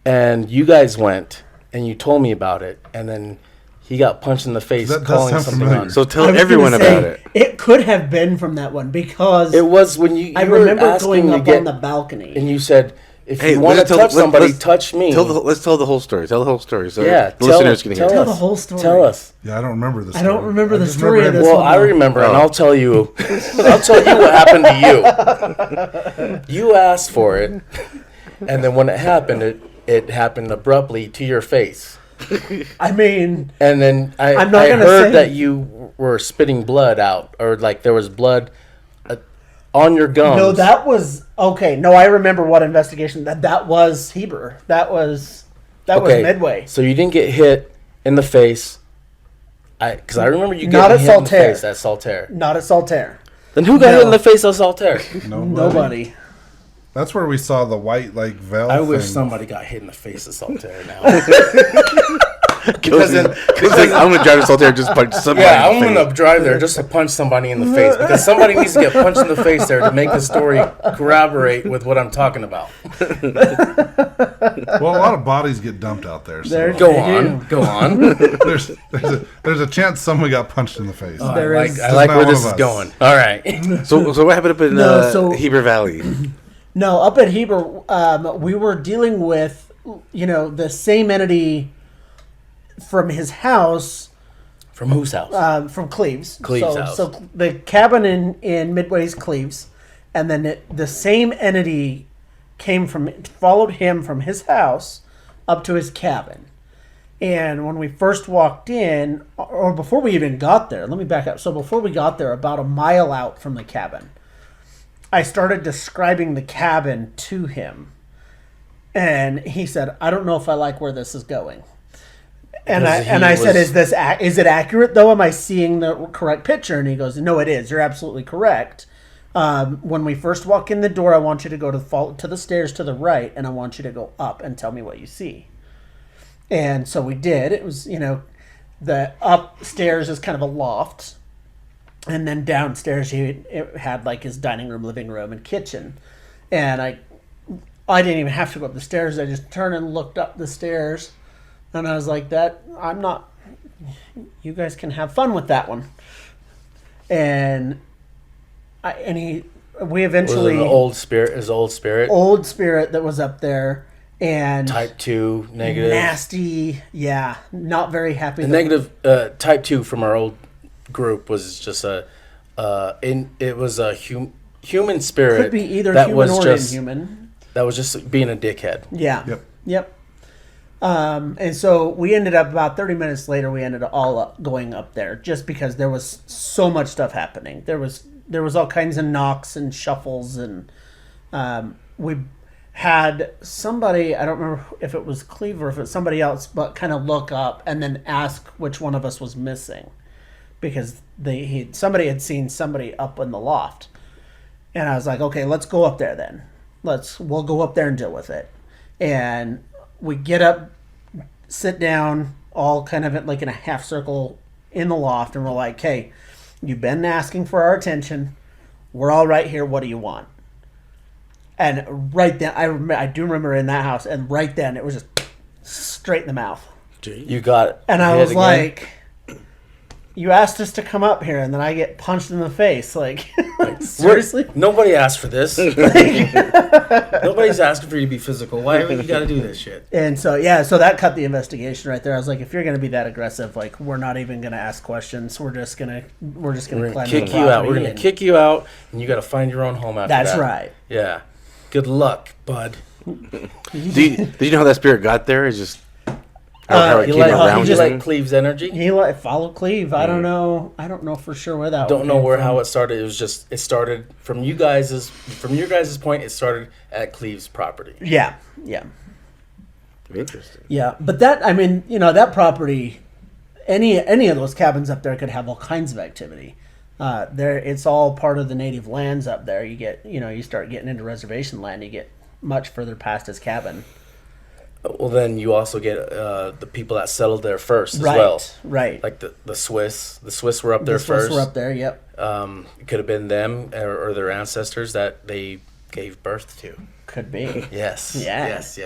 and you guys went and you told me about it, and then he got punched in the face That does calling sound something familiar. on. So I tell was everyone gonna say, about it. It could have been from that one because It was when you I were remember asking going to up get, on the balcony. and you said, if Hey, you want to let's tell- touch let- somebody, let's touch me. Let's tell the whole story. Tell the whole story. So Yeah, the listeners can hear. Tell it. the whole story. Tell us. Yeah, I don't remember this. I don't remember the just story of remember this Well, one. I remember, and Oh. I'll tell you. I'll tell you what happened to you. You asked for it, and then when it happened, it happened abruptly to your face. I mean, And then I'm not I gonna heard say- that you were spitting blood out, or like there was blood on your gums. no, that was okay. No, I remember what investigation that was Heber. That was Midway. So you didn't get hit in the face, Because I remember you Not getting at hit in the Saltaire. face at Saltaire. Not at Saltaire. Then who got No. hit in the face at Saltaire? Nobody. That's where we saw the white like veil. I wish thing. somebody got hit in the face at Saltaire now. Because like, I'm gonna drive to Saltaire and just punch somebody. Yeah, in I'm the face. gonna drive there just to punch somebody in the face because somebody needs to get punched in the face there to make the story corroborate with what I'm talking about. Well, a lot of bodies get dumped out there. So There- Go They on, do. go on. there's a chance someone got punched in the face. There is- I like not where one this of is us. going. All right. So what happened up in No, so- Heber Valley? No, up at Heber, we were dealing with, the same entity from his house, From whose house? from Cleves. Cleves' so, house. So the cabin in Midway's Cleves, and then the same entity followed him from his house up to his cabin. And when we first walked in, or before we even got there, let me back up. So before we got there, about a mile out from the cabin, I started describing the cabin to him. And he said, I don't know if I like where this is going. And I said, is it accurate though? Am I seeing the correct picture? And he goes, no, it is. You're absolutely correct. When we first walk in the door, I want you to go to the stairs to the right, and I want you to go up and tell me what you see. And so we did. It was, the upstairs is kind of a loft. And then downstairs, it had like his dining room, living room, and kitchen. And I didn't even have to go up the stairs. I just turned and looked up the stairs. And I was like, you guys can have fun with that one. And we eventually. Was it an old spirit? Is old spirit? Old spirit that was up there. And Type 2, negative. nasty, yeah, not very happy. The negative type 2 from our old group was just it was a human spirit. Could be either that human was or just, inhuman. That was just being a dickhead. Yeah. Yep. And so we ended up about 30 minutes later. We ended up all going up there just because there was so much stuff happening. There was all kinds of knocks and shuffles, and we had somebody, I don't remember if it was Cleaver or if it's somebody else, but kind of look up and then ask which one of us was missing, because somebody had seen somebody up in the loft. And I was like, okay, let's go up there then. We'll go up there and deal with it. And we get up, sit down, all kind of like in a half circle in the loft, and we're like, hey, you've been asking for our attention. We're all right here. What do you want? And right then, I do remember in that house, and right then it was just straight in the mouth. You got it. And I Hit was again. like, you asked us to come up here, and then I get punched in the face. Like seriously? Nobody asked for this. Nobody's asking for you to be physical. Why have you got to do this shit? And so, so that cut the investigation right there. I was like, if you're going to be that aggressive, like, we're not even going to ask questions. We're just going to We're climb gonna the kick you out. We're property gonna and- kick you out, and you got to find your own home after That's that. right. Yeah. Good luck, bud. Did you know how that spirit got there? It's just how it You came like, around you you. like Cleve's energy? He followed Cleve. I don't know for sure where that. Don't one know came where from. how it started. It started from your guys' point. It started at Cleve's property. Yeah. Interesting. Yeah, but that property, any of those cabins up there could have all kinds of activity. It's all part of the native lands up there. You start getting into reservation land, you get much further past his cabin. Well, then you also get the people that settled there first as well. Right. Like the Swiss. The Swiss were up there The Swiss first. were up there. Yep. It could have been them or their ancestors that they gave birth to. Could be. Yes. Yeah. Yes.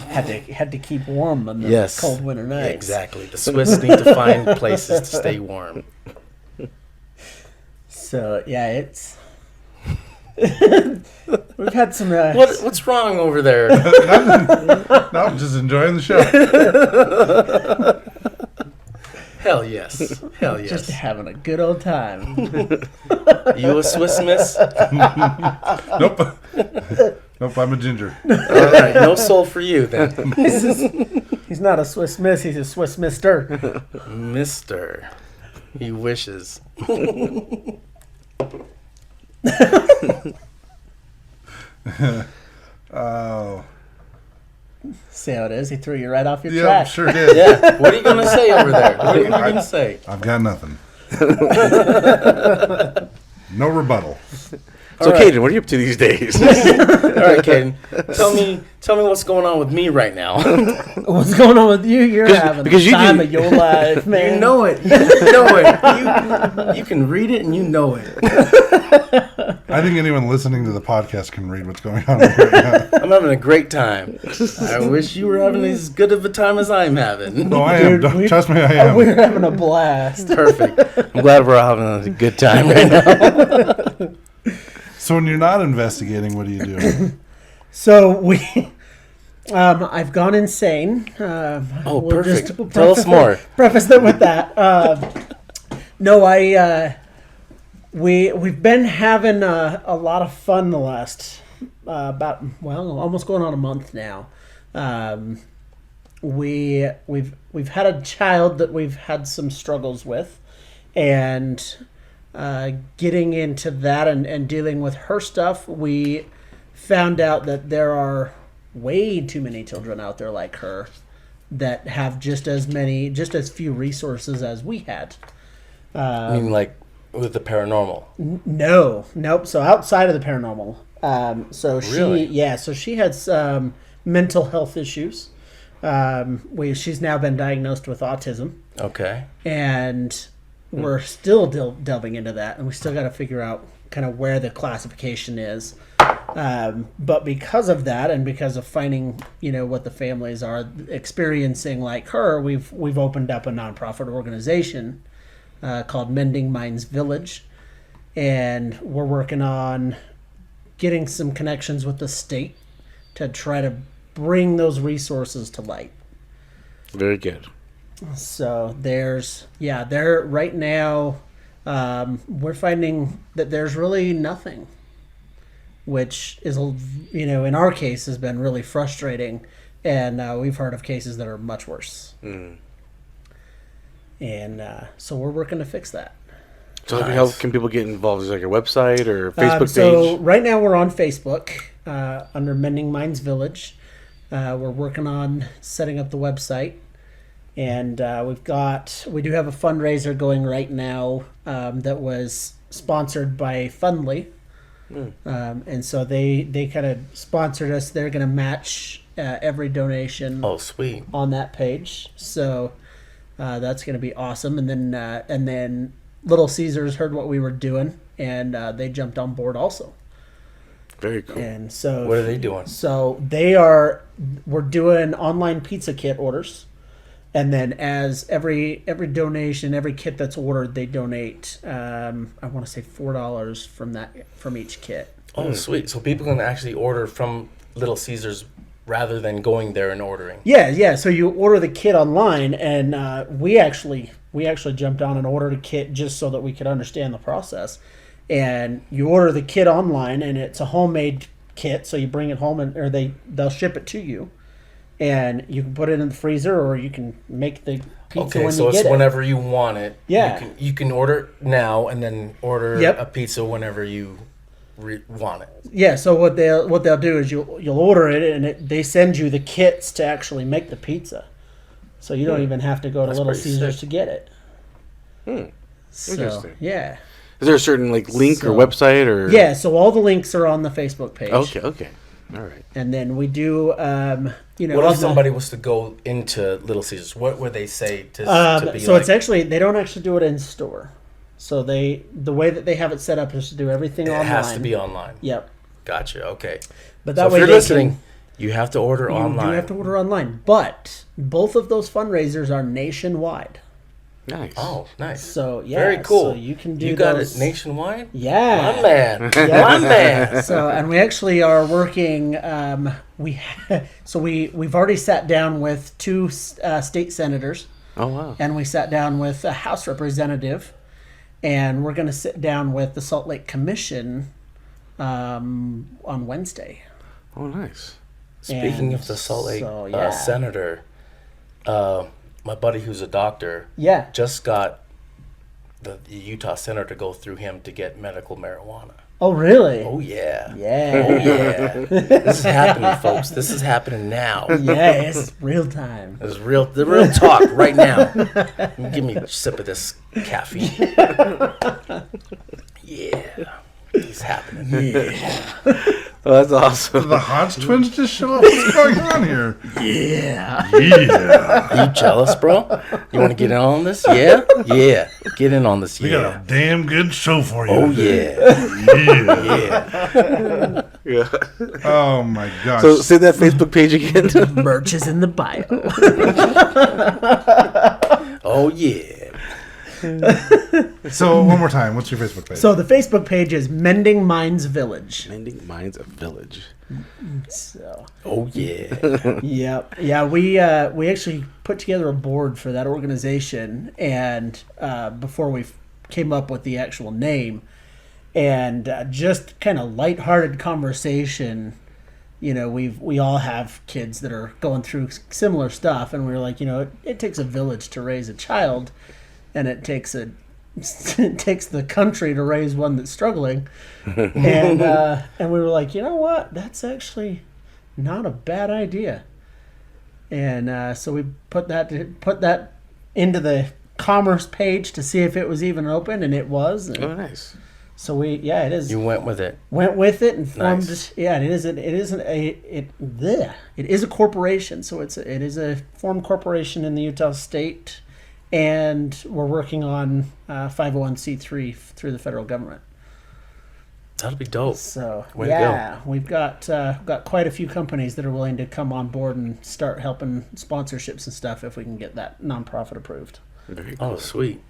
Had to keep warm on the Yes. cold winter nights. Exactly. The Swiss need to find places to stay warm. So yeah, it's we've had some. What's wrong over there? No, I'm just enjoying the show. Hell yes. Just having a good old time. You a Swiss miss? Nope. Nope, I'm a ginger. All right, no soul for you then, He's not a Swiss Miss. He's a Swiss Mister. Mister. He wishes. Oh. See how it is? He threw you right off your Yeah, track. sure did. Yeah. What are you going to say over there? What are you going to say? I've got nothing. No rebuttal. So, All right. Kaden, what are you up to these days? All right, Kaden. Tell me what's going on with me right now. What's going on with you? You're having because the you time do- of your life, man. You know it. You know it. You can read it and you know it. I think anyone listening to the podcast can read what's going on right now. I'm having a great time. I wish you were having as good of a time as I'm having. No, I am. Dude, Trust me, I am. We're having a blast. Perfect. I'm glad we're all having a good time right now. So when you're not investigating, what do you do? So I've gone insane. Oh, We'll perfect. just Tell us more. Preface it with that. We've been having a lot of fun the last almost going on a month now. We've had a child that we've had some struggles with, and getting into that and dealing with her stuff, we found out that there are way too many children out there like her that have just as few resources as we had. I mean, like with the paranormal. Nope. So outside of the paranormal, Really? so she had some mental health issues. She's now been diagnosed with autism, Okay. and we're still delving into that, and we still got to figure out kind of where the classification is. But because of that, and because of finding, what the families are experiencing like her, we've opened up a nonprofit organization called Mending Minds Village, and we're working on getting some connections with the state to try to bring those resources to light. Very good. So there right now, we're finding that there's really nothing, which is, in our case has been really frustrating, and we've heard of cases that are much worse. And so we're working to fix that. So how can people get involved? Is there like a website or a Facebook So page? right now we're on Facebook under Mending Minds Village. We're working on setting up the website, and we do have a fundraiser going right now that was sponsored by Fundly, and so they kind of sponsored us. They're going to match every donation Oh, sweet. on that page, so that's going to be awesome. And then Little Caesars heard what we were doing, and they jumped on board also. Very cool. And so What are they doing? So we're doing online pizza kit orders, and then as every donation, every kit that's ordered, they donate. I want to say $4 from each kit. Oh, sweet. So people can actually order from Little Caesars rather than going there and ordering. Yeah. So you order the kit online, and we actually jumped on and ordered a kit just so that we could understand the process. And you order the kit online, and it's a homemade kit, so you bring it home, or they'll ship it to you, and you can put it in the freezer, or you can make the pizza Okay, when so you it's get it. whenever you want it. Yeah. You can order now and then order Yep. a pizza whenever you want it. Yeah. So what they'll do is you'll order it, and they send you the kits to actually make the pizza, so you don't even have to go to That's Little pretty Caesars sick. to get it. So, Interesting. yeah. Is there a certain link or So- website or? Yeah. So all the links are on the Facebook page. Okay. All right. And then we do, What on if the- somebody was to go into Little Caesars? What would they say to be so like? it's actually, they don't actually do it in store. So the way that they have it set up is to do everything it online. has to be online. Yep. Gotcha. Okay. But So that if way you're they listening, you have to order you online. do have to order online. But both of those fundraisers are nationwide. Nice. Oh, nice. So yeah, Very cool. So you can do You got those. it nationwide? Yeah. My man. Yeah. My man. So, and we actually are working. We've already sat down with two state senators, Oh wow. and we sat down with a House representative, and we're going to sit down with the Salt Lake Commission on Wednesday. Oh nice. Speaking And of the Salt Lake so, yeah. senator, my buddy who's a doctor Yeah. just got the Utah senator to go through him to get medical marijuana. Oh, really? Oh yeah. Yeah. Oh yeah. This is happening, folks. This is happening now. Yes, real time. This is the real talk right now. Give me a sip of this caffeine. Yeah. It's happening. Yeah. Oh, that's awesome. The Hodge twins just show up. What's going on here? Yeah. Yeah. Are you jealous, bro? You want to get in on this? Yeah? Yeah. Get in on this. We got Yeah. a damn good show for you. Oh, yeah. Yeah. Yeah. Yeah. Oh my gosh. So say that Facebook page again. Merch is in the bio. Oh, yeah. So one more time, what's your Facebook page? So the Facebook page is Mending Minds Village. Mending Minds, a village. So Oh, yeah. yeah. We actually put together a board for that organization, and before we came up with the actual name, and just kind of lighthearted conversation. You know, we all have kids that are going through similar stuff, and we were like, you know, it takes a village to raise a child, and it takes the country to raise one that's struggling, and we were like, you know what, that's actually not a bad idea, and so we put that into the commerce page to see if it was even open, and it was. And Oh, nice. so it is. You went with it. Went with it and formed. Nice. Yeah, it is a corporation. So it is a formed corporation in the Utah state, and we're working on 501c3 through the federal government. That'll be dope. So Way to go. yeah, we've got quite a few companies that are willing to come on board and start helping sponsorships and stuff if we can get that nonprofit approved. Very cool. Oh, sweet.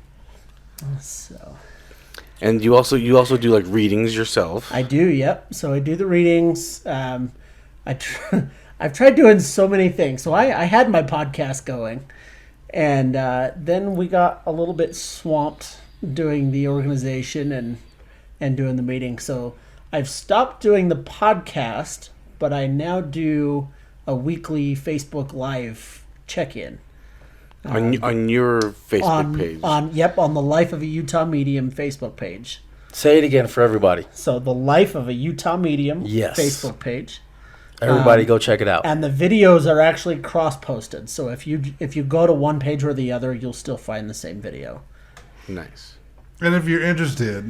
So And you also do like readings yourself. I do, yep. So I do the readings. I've tried doing so many things. So I had my podcast going, and then we got a little bit swamped doing the organization and doing the meeting. So I've stopped doing the podcast, but I now do a weekly Facebook Live check-in. On your Facebook page. On the Life of a Utah Medium Facebook page. Say it again for everybody. So the Life of a Utah Medium Yes. Facebook page. Everybody go check it out. And the videos are actually cross-posted. So if you go to one page or the other, you'll still find the same video. Nice. And if you're interested,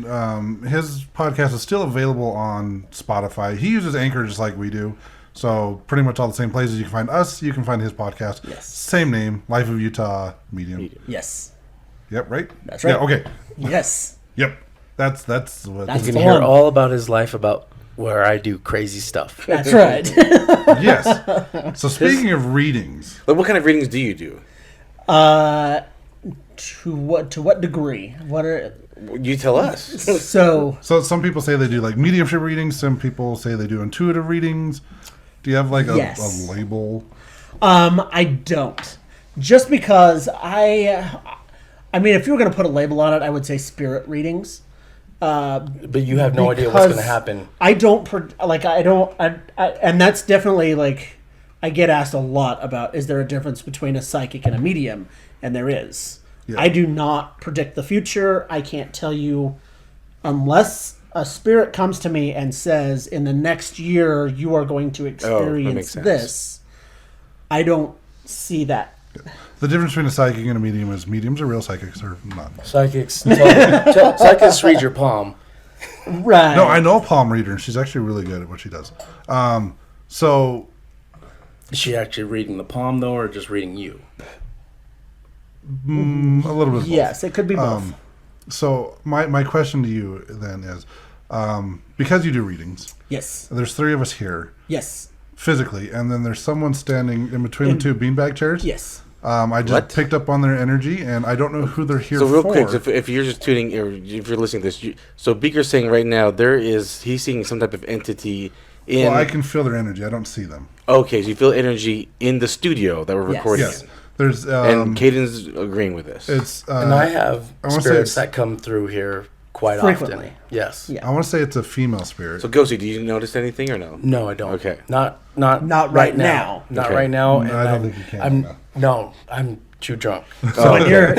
his podcast is still available on Spotify. He uses Anchor just like we do. So pretty much all the same places you can find us, you can find his podcast. Yes. Same name, Life of Utah Medium. Yes. Yep, right? That's right. Yeah, okay. Yes. Yep. That's what That's You the can hear one. all about his life, about where I do crazy stuff. That's right. Yes. So speaking of readings, Like, what kind of readings do you do? To what degree? What are You tell us. so so some people say they do like mediumship readings, some people say they do intuitive readings. Do you have like a Yes. label? I don't. Just because I mean, if you were going to put a label on it, I would say spirit readings. But you have no idea what's going to Because happen. I don't and that's definitely like I get asked a lot about, is there a difference between a psychic and a medium? And there is. Yeah. I do not predict the future. I can't tell you unless a spirit comes to me and says, in the next year you are going to experience sense. this. I don't see that. The difference between a psychic and a medium is mediums are real, psychics are not. Psychics read your palm. Right. No, I know a palm reader, and she's actually really good at what she does. So Is she actually reading the palm, though, or just reading you? a little bit of both. Yes, it could be both. So my question to you then is, because you do readings, Yes. there's three of us here Yes. physically, and then there's someone standing in between the two beanbag chairs. Yes. I just What? picked up on their energy, and I don't know who they're here So real for. quick, if you're just tuning, or if you're listening to this, so Beaker's saying right now he's seeing some type of entity in. Well, I can feel their energy. I don't see them. Okay, so you feel energy in the studio that we're Yes. recording Yes, in, there's. and Caden's agreeing with this. It's. And I have I wanna say spirits it's- that come through here quite Frequently. often. Yes. Yeah. I want to say it's a female spirit. So Ghosty, do you notice anything or no? No, I don't. Okay. Not Not right now. Not Okay. right now. No, And I don't think you can, I'm no. no. I'm too drunk. So when you're,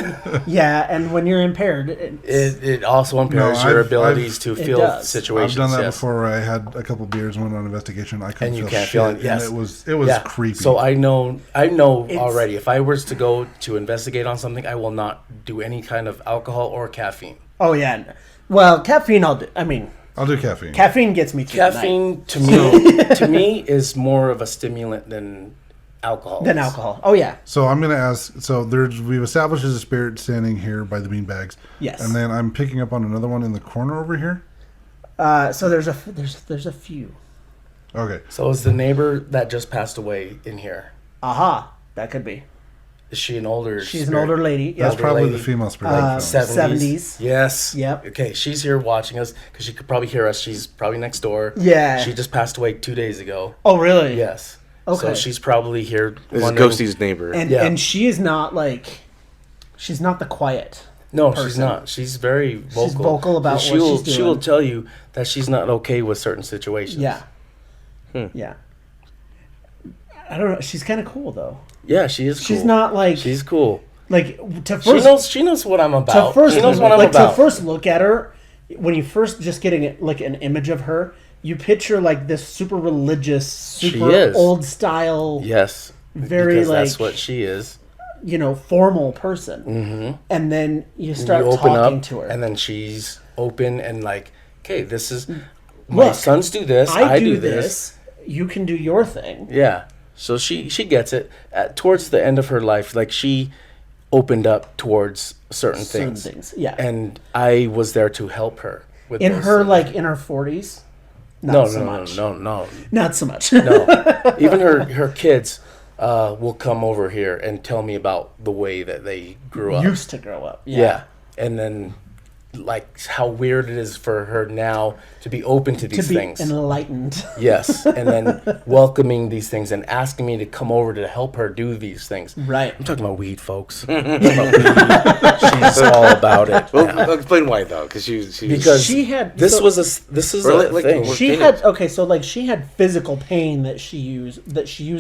and when you're impaired, It also impairs No, your I've- abilities to feel does. situations. I've done that yes. before where I had a couple beers, went on investigation. I couldn't And you feel can't shit, feel it, yes. and it was Yeah. creepy. So I know It's- already. If I was to go to investigate on something, I will not do any kind of alcohol or caffeine. oh yeah, well, caffeine I'll do. I mean, I'll do caffeine. caffeine gets me through the night. Caffeine to me is more of a stimulant than alcohol. Than alcohol. Oh yeah, So I'm gonna ask. So we've established there's a spirit standing here by the beanbags. Yes. And then I'm picking up on another one in the corner over here. so there's a few. Okay. So is the neighbor that just passed away in here? Aha, that could be. Is she an older? She's an spirit? older lady. That's Yep. probably lady. the female spirit. I found. 70s. Yes. Yep. Okay, she's here watching us because she could probably hear us. She's probably next door. Yeah. She just passed away 2 days ago. Oh really? Yes. Okay. So she's probably here. This is wondering- Ghosty's neighbor. And Yeah. and she is not like, she's not the quiet. No, she's person. not. She's very vocal. She's vocal about she what will, she's She will doing. tell you that she's not okay with certain situations. Yeah. Yeah. I don't know. She's kind of cool though. Yeah, she is. She's cool. not like She's cool. like to She first knows what I'm to about. first she knows what I'm like about. to first look at her when you first just getting like an image of her, you picture like this super religious, super is. old style, Yes. very because like that's what she is. formal person. Mm-hmm. And then you start You open talking up, to her. and then she's open and like, okay, this is my Look, sons do this. I do do this. You can do your thing. Yeah. So she gets it. Towards the end of her life, like she opened up towards certain things. Yeah. And I was there to help her with in those her things. like in her 40s. Not no, so no, much. no. Not so much. No. Even her kids will come over here and tell me about the way that they grew up. Used to grow up. Yeah. And then like how weird it is for her now to be open to To these be things. enlightened. Yes. And then welcoming these things and asking me to come over to help her do these things. Right. I'm talking about weed, folks. I'm talking about weed. She's all about it. Well, now. explain why though, because she Because She had- this so- was a Or like- thing. like- She Pain had it. okay, so like she had physical pain that she used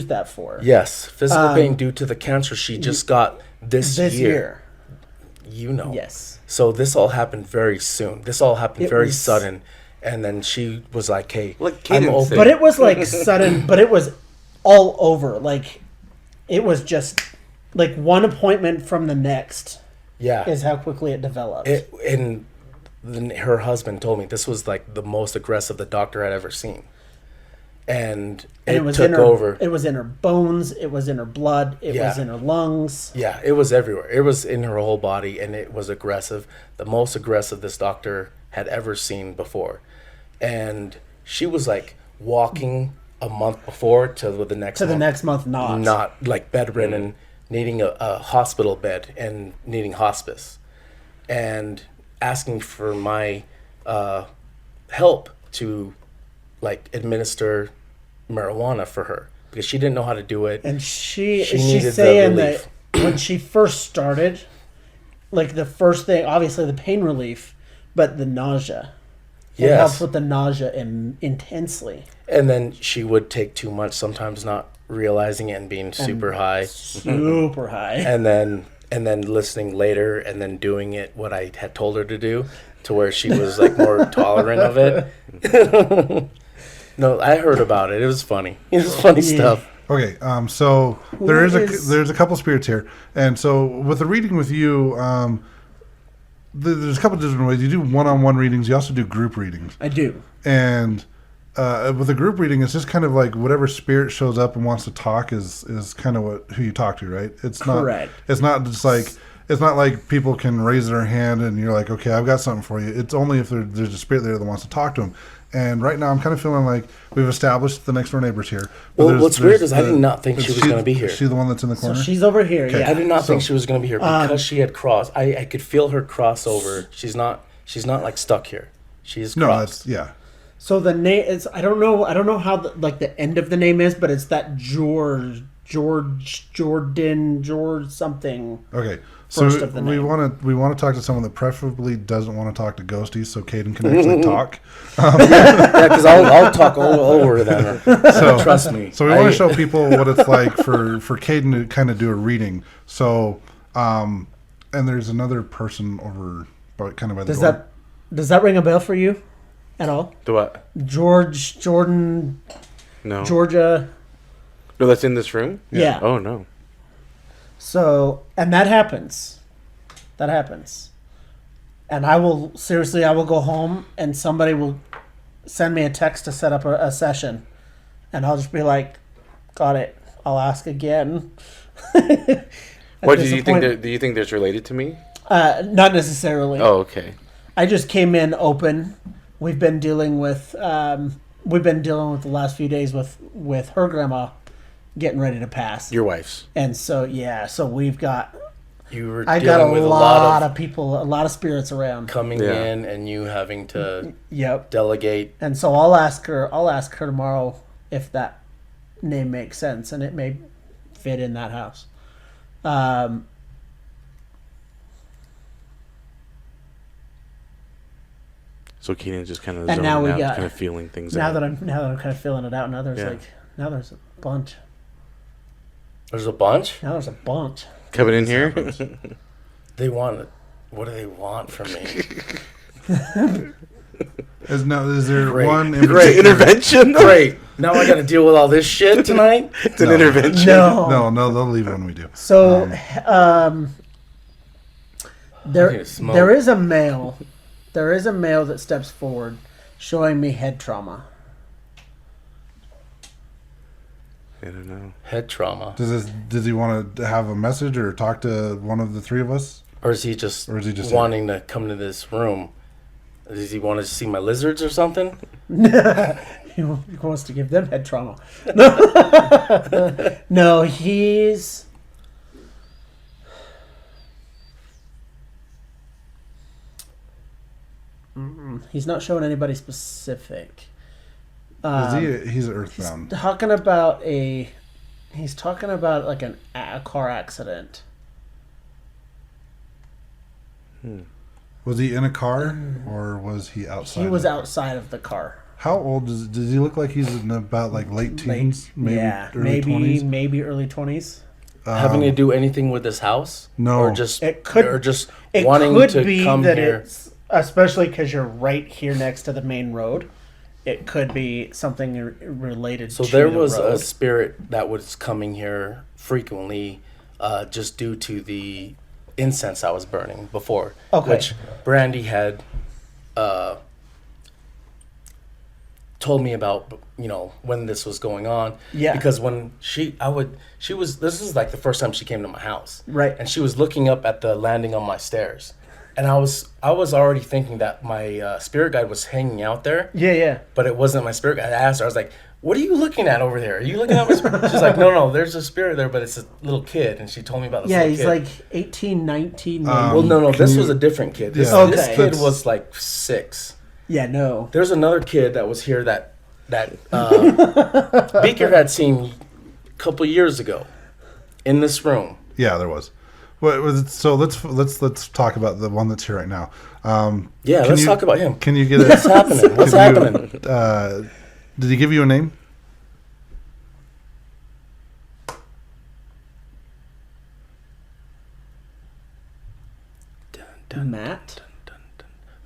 that for. Yes, physical pain due to the cancer she just got this This year. year. You know. Yes. So this all happened very soon. This all happened It very was- sudden. And then she was like, hey, Like I'm Kaden open. said. But it was like sudden, but it was all over. Like it was just like one appointment from the next Yeah. is how quickly it developed. And then her husband told me this was like the most aggressive the doctor had ever seen. And it was took in her, over. It was in her bones. It was in her blood. It was Yeah. in her lungs. Yeah, it was everywhere. It was in her whole body, and it was aggressive. The most aggressive this doctor had ever seen before. And she was like walking a month before to the next To the month. next month, Not like bedridden, needing a hospital bed and needing hospice. And asking for my help to like administer marijuana for her because she didn't know how to do it. And She she's needed the saying relief. that when she first started, like the first thing, obviously the pain relief, but the nausea. It Yes. helps with the nausea intensely. And then she would take too much, sometimes not realizing it and being super high. Super high. And then listening later and then doing it what I had told her to do to where she was like more tolerant of it. No, I heard about it. It was funny. It was funny stuff. Okay, so there's a couple spirits here, and so with the reading with you, there's a couple different ways. You do one-on-one readings. You also do group readings, I do. and with a group reading, it's just kind of like whatever spirit shows up and wants to talk is kind of who you talk to, right? It's Correct. not. It's not just like. It's not like people can raise their hand and you're like, okay, I've got something for you. It's only if there's a spirit there that wants to talk to them. And right now, I'm kind of feeling like we've established the next door neighbors here. But Well, what's weird is I did not think she was going to be here. Is she the one that's in the So corner? she's over here. Okay. Yeah. I did not think So- she was going to be here because she had crossed. I could feel her cross over. She's not like stuck here. She is no, crossed. it's yeah. So the name is I don't know how the end of the name is, but it's that George something. Okay, First so of the we name. want to talk to someone that preferably doesn't want to talk to ghosties, so Kaden can actually talk. Yeah, because I'll talk all over them. Trust me. So we want to show people what it's like for Kaden to kind of do a reading. So And there's another person over, kind of by the door. Does that ring a bell for you at all? The what? Jordan, No. Georgia. No, that's in this room? Yeah. Oh, no. So, and that happens. That happens. And I will go home and somebody will send me a text to set up a session. And I'll just be like, got it. I'll ask again. What do you think? Do you think that's related to me? Not necessarily. Oh, okay. I just came in open. We've been dealing with the last few days with her grandma getting ready to pass. Your wife's. And so we've got. I got a lot of people, a lot of spirits around coming in, and you having to delegate. And so I'll ask her tomorrow if that name makes sense, and it may fit in that house. So Kaden's just kind of and now zoning out, kind of feeling things out. Now that I'm kind of feeling it out. Now there's a bunch. There's a bunch? Now there's a bunch. Coming in here? They want... What do they want from me? Is there Great. one... Great intervention? Great. Now I got to deal with all this shit tonight? It's an intervention. No, they'll leave it when we do. So, there is a male that steps forward showing me head trauma. I don't know. Head trauma. Does he want to have a message or talk to one of the three of us? Or is he just wanting to come to this room? Does he want to see my lizards or something? He wants to give them head trauma. No, he's not showing anybody specific. He's earthbound. He's talking about like a car accident. Was he in a car or was he outside? He was outside of the car. How old does he look like? He's in about like late teens, maybe early 20s? Maybe early 20s. Having to do anything with this house? No. Or just It could wanting to be come that here. it's, especially because you're right here next to the main road. It could be something related So to there the was road. a spirit that was coming here frequently, just due to the incense I was burning before, which Brandy had told me about. When this was going on. Yeah. Because when this is like the first time she came to my house. Right. And she was looking up at the landing on my stairs. And I was already thinking that my spirit guide was hanging out there. Yeah. But it wasn't my spirit guide. I asked her, I was like, what are you looking at over there? Are you looking at my spirit? She's like, no, there's a spirit there, but it's a little kid. And she told me about this little he's kid. like 18, 19. Maybe. Well, no, this was a different kid. This kid was like 6. Yeah, no. There's another kid that was here that Beaker had seen a couple years ago in this room. Yeah, there was. So let's talk about the one that's here right now. Let's talk about him. Can you get it? What's happening? What's happening? Did he give you a name?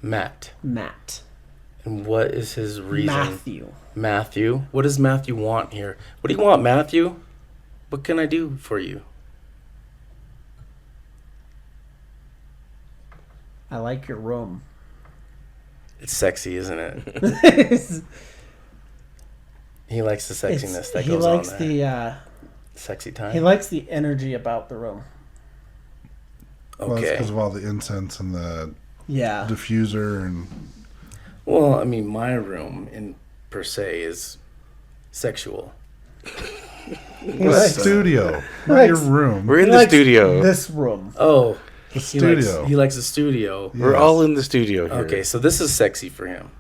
Matt. And what is his reason? Matthew. What does Matthew want here? What do you want, Matthew? What can I do for you? I like your room. It's sexy, isn't it? He likes the sexiness that goes on there. He likes the sexy time. He likes the energy about the room. Well, it's because of all the incense and the diffuser and. Well, I mean, my room in per se is sexual. The studio, not your room. We're in the studio. This room. Oh, the studio. He likes the studio. We're all in the studio here. Okay, so this is sexy for him.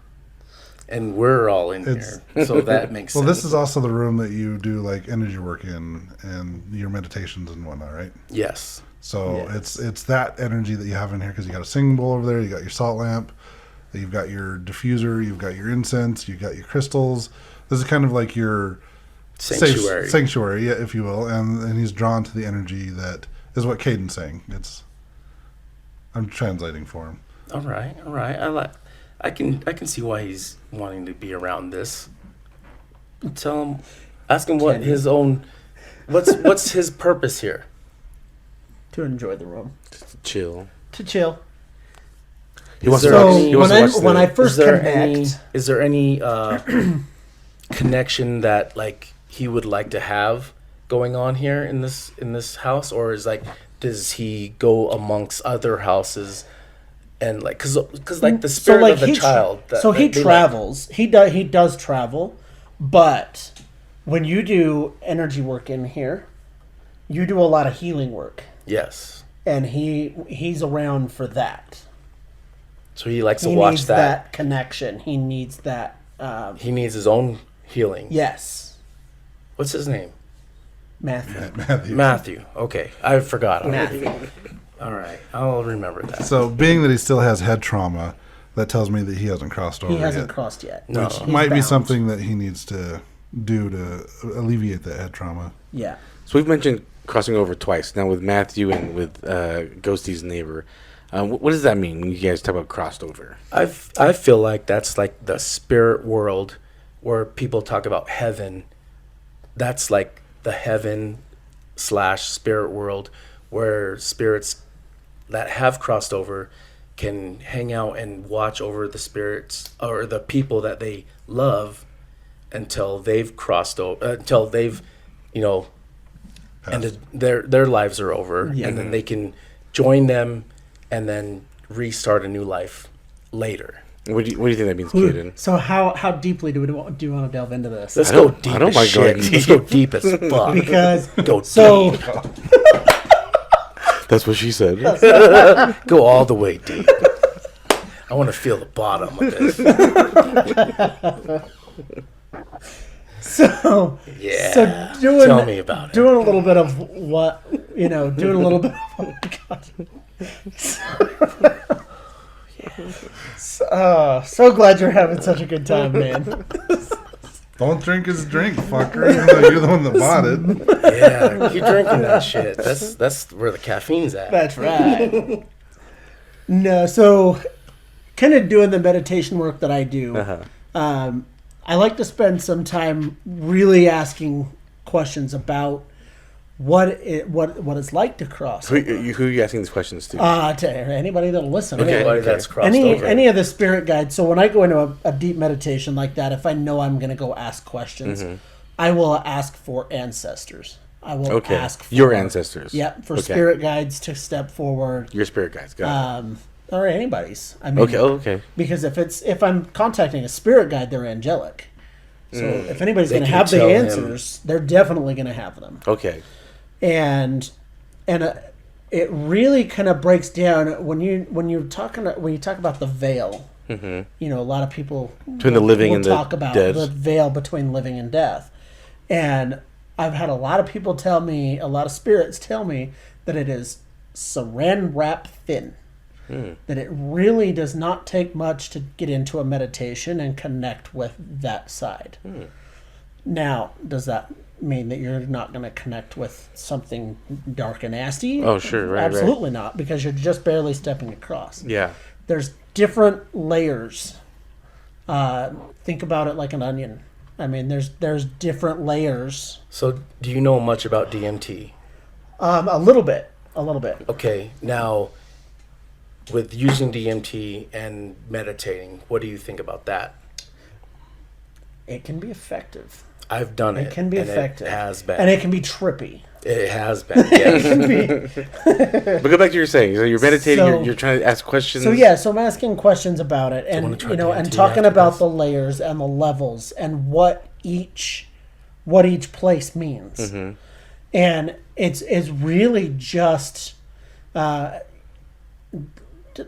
And we're all in here. So that makes sense. Well, this is also the room that you do like energy work in and your meditations and whatnot, right? Yes. So it's that energy that you have in here because you got a singing bowl over there, you got your salt lamp, you've got your diffuser, you've got your incense, you've got your crystals. This is kind of like your sanctuary, if you will. And he's drawn to the energy that is what Caden's saying. I'm translating for him. All right. I can see why he's wanting to be around this. Tell him, ask him what his own, what's his purpose here. To enjoy the room. Chill. To chill. He wants there to watch, any- he wants to watch when the- I first Is connect, there any connection that like he would like to have going on here in this house, or is like does he go amongst other houses and like because like the spirit of the child he they travels. He does travel, but when you do energy work in here, you do a lot of healing work, yes, and he's around for that. so he likes to He watch needs that connection. He needs that. He needs his own healing. Yes, What's his name? Matthew. Matthew. Okay, I forgot already. Matthew. All right, I'll remember that. So, being that he still has head trauma, that tells me that he hasn't crossed over He hasn't yet. crossed yet. No. Which He's might be bound. something that he needs to do to alleviate that head trauma. Yeah. So we've mentioned crossing over twice now with Matthew and with Ghosty's neighbor. What does that mean when you guys talk about crossed over? I feel like that's like the spirit world where people talk about heaven. That's like the heaven / spirit world where spirits that have crossed over can hang out and watch over the spirits or the people that they love until they've crossed over, until they've, ended their lives are over, Yeah. and then they can join them and then restart a new life later. What do you think that means, Kaden? So how deeply do you want to delve into this? Let's I go don't- deep I don't as mind shit. going Let's go deep as fuck. Because Go so deep. That's what she said. Go all the way deep. I want to feel the bottom of this. so Yeah. so doing Tell me about it. doing a little bit of what doing a little bit of oh my god. So glad you're having such a good time, man. Don't drink his drink, fucker. Even though you're the one that bought it. Yeah, keep drinking that shit. That's where the caffeine's at. That's right. No, so kind of doing the meditation work that I do. I like to spend some time really asking questions about what it's like to cross. Who are you asking these questions to? To anybody that'll listen. Anybody that's crossed Any over. any of the spirit guides. So when I go into a deep meditation like that, if I know I'm going to go ask questions, I will ask for ancestors. I will ask for your ancestors. Yep, for Okay. spirit guides to step forward. Your spirit guides. Got it. Or anybody's. I mean, Okay. Oh, okay. because if I'm contacting a spirit guide, they're angelic. So if anybody's They going to can have the tell him. answers, they're definitely going to have them. Okay. And it really kind of breaks down when you talk about the veil. A lot of people Between the living will and the talk about dead. the veil between living and death. And I've had a lot of people tell me, a lot of spirits tell me that it is saran wrap thin. That it really does not take much to get into a meditation and connect with that side. Now, does that mean that you're not going to connect with something dark and nasty? Oh, sure, right, Absolutely not, because you're just barely stepping across. Yeah. There's different layers. Think about it like an onion. I mean, there's different layers. So, do you know much about DMT? A little bit. Okay, now with using DMT and meditating, what do you think about that? It can be effective. I've done it. It can be and effective. It has been. And it can be trippy. It has been. Yes. But go back to what you're saying. So you're meditating. So- you're trying to ask questions. So I'm asking questions about it, wanna and try and DMT talking after about this? the layers and the levels and what each place means, and it's really just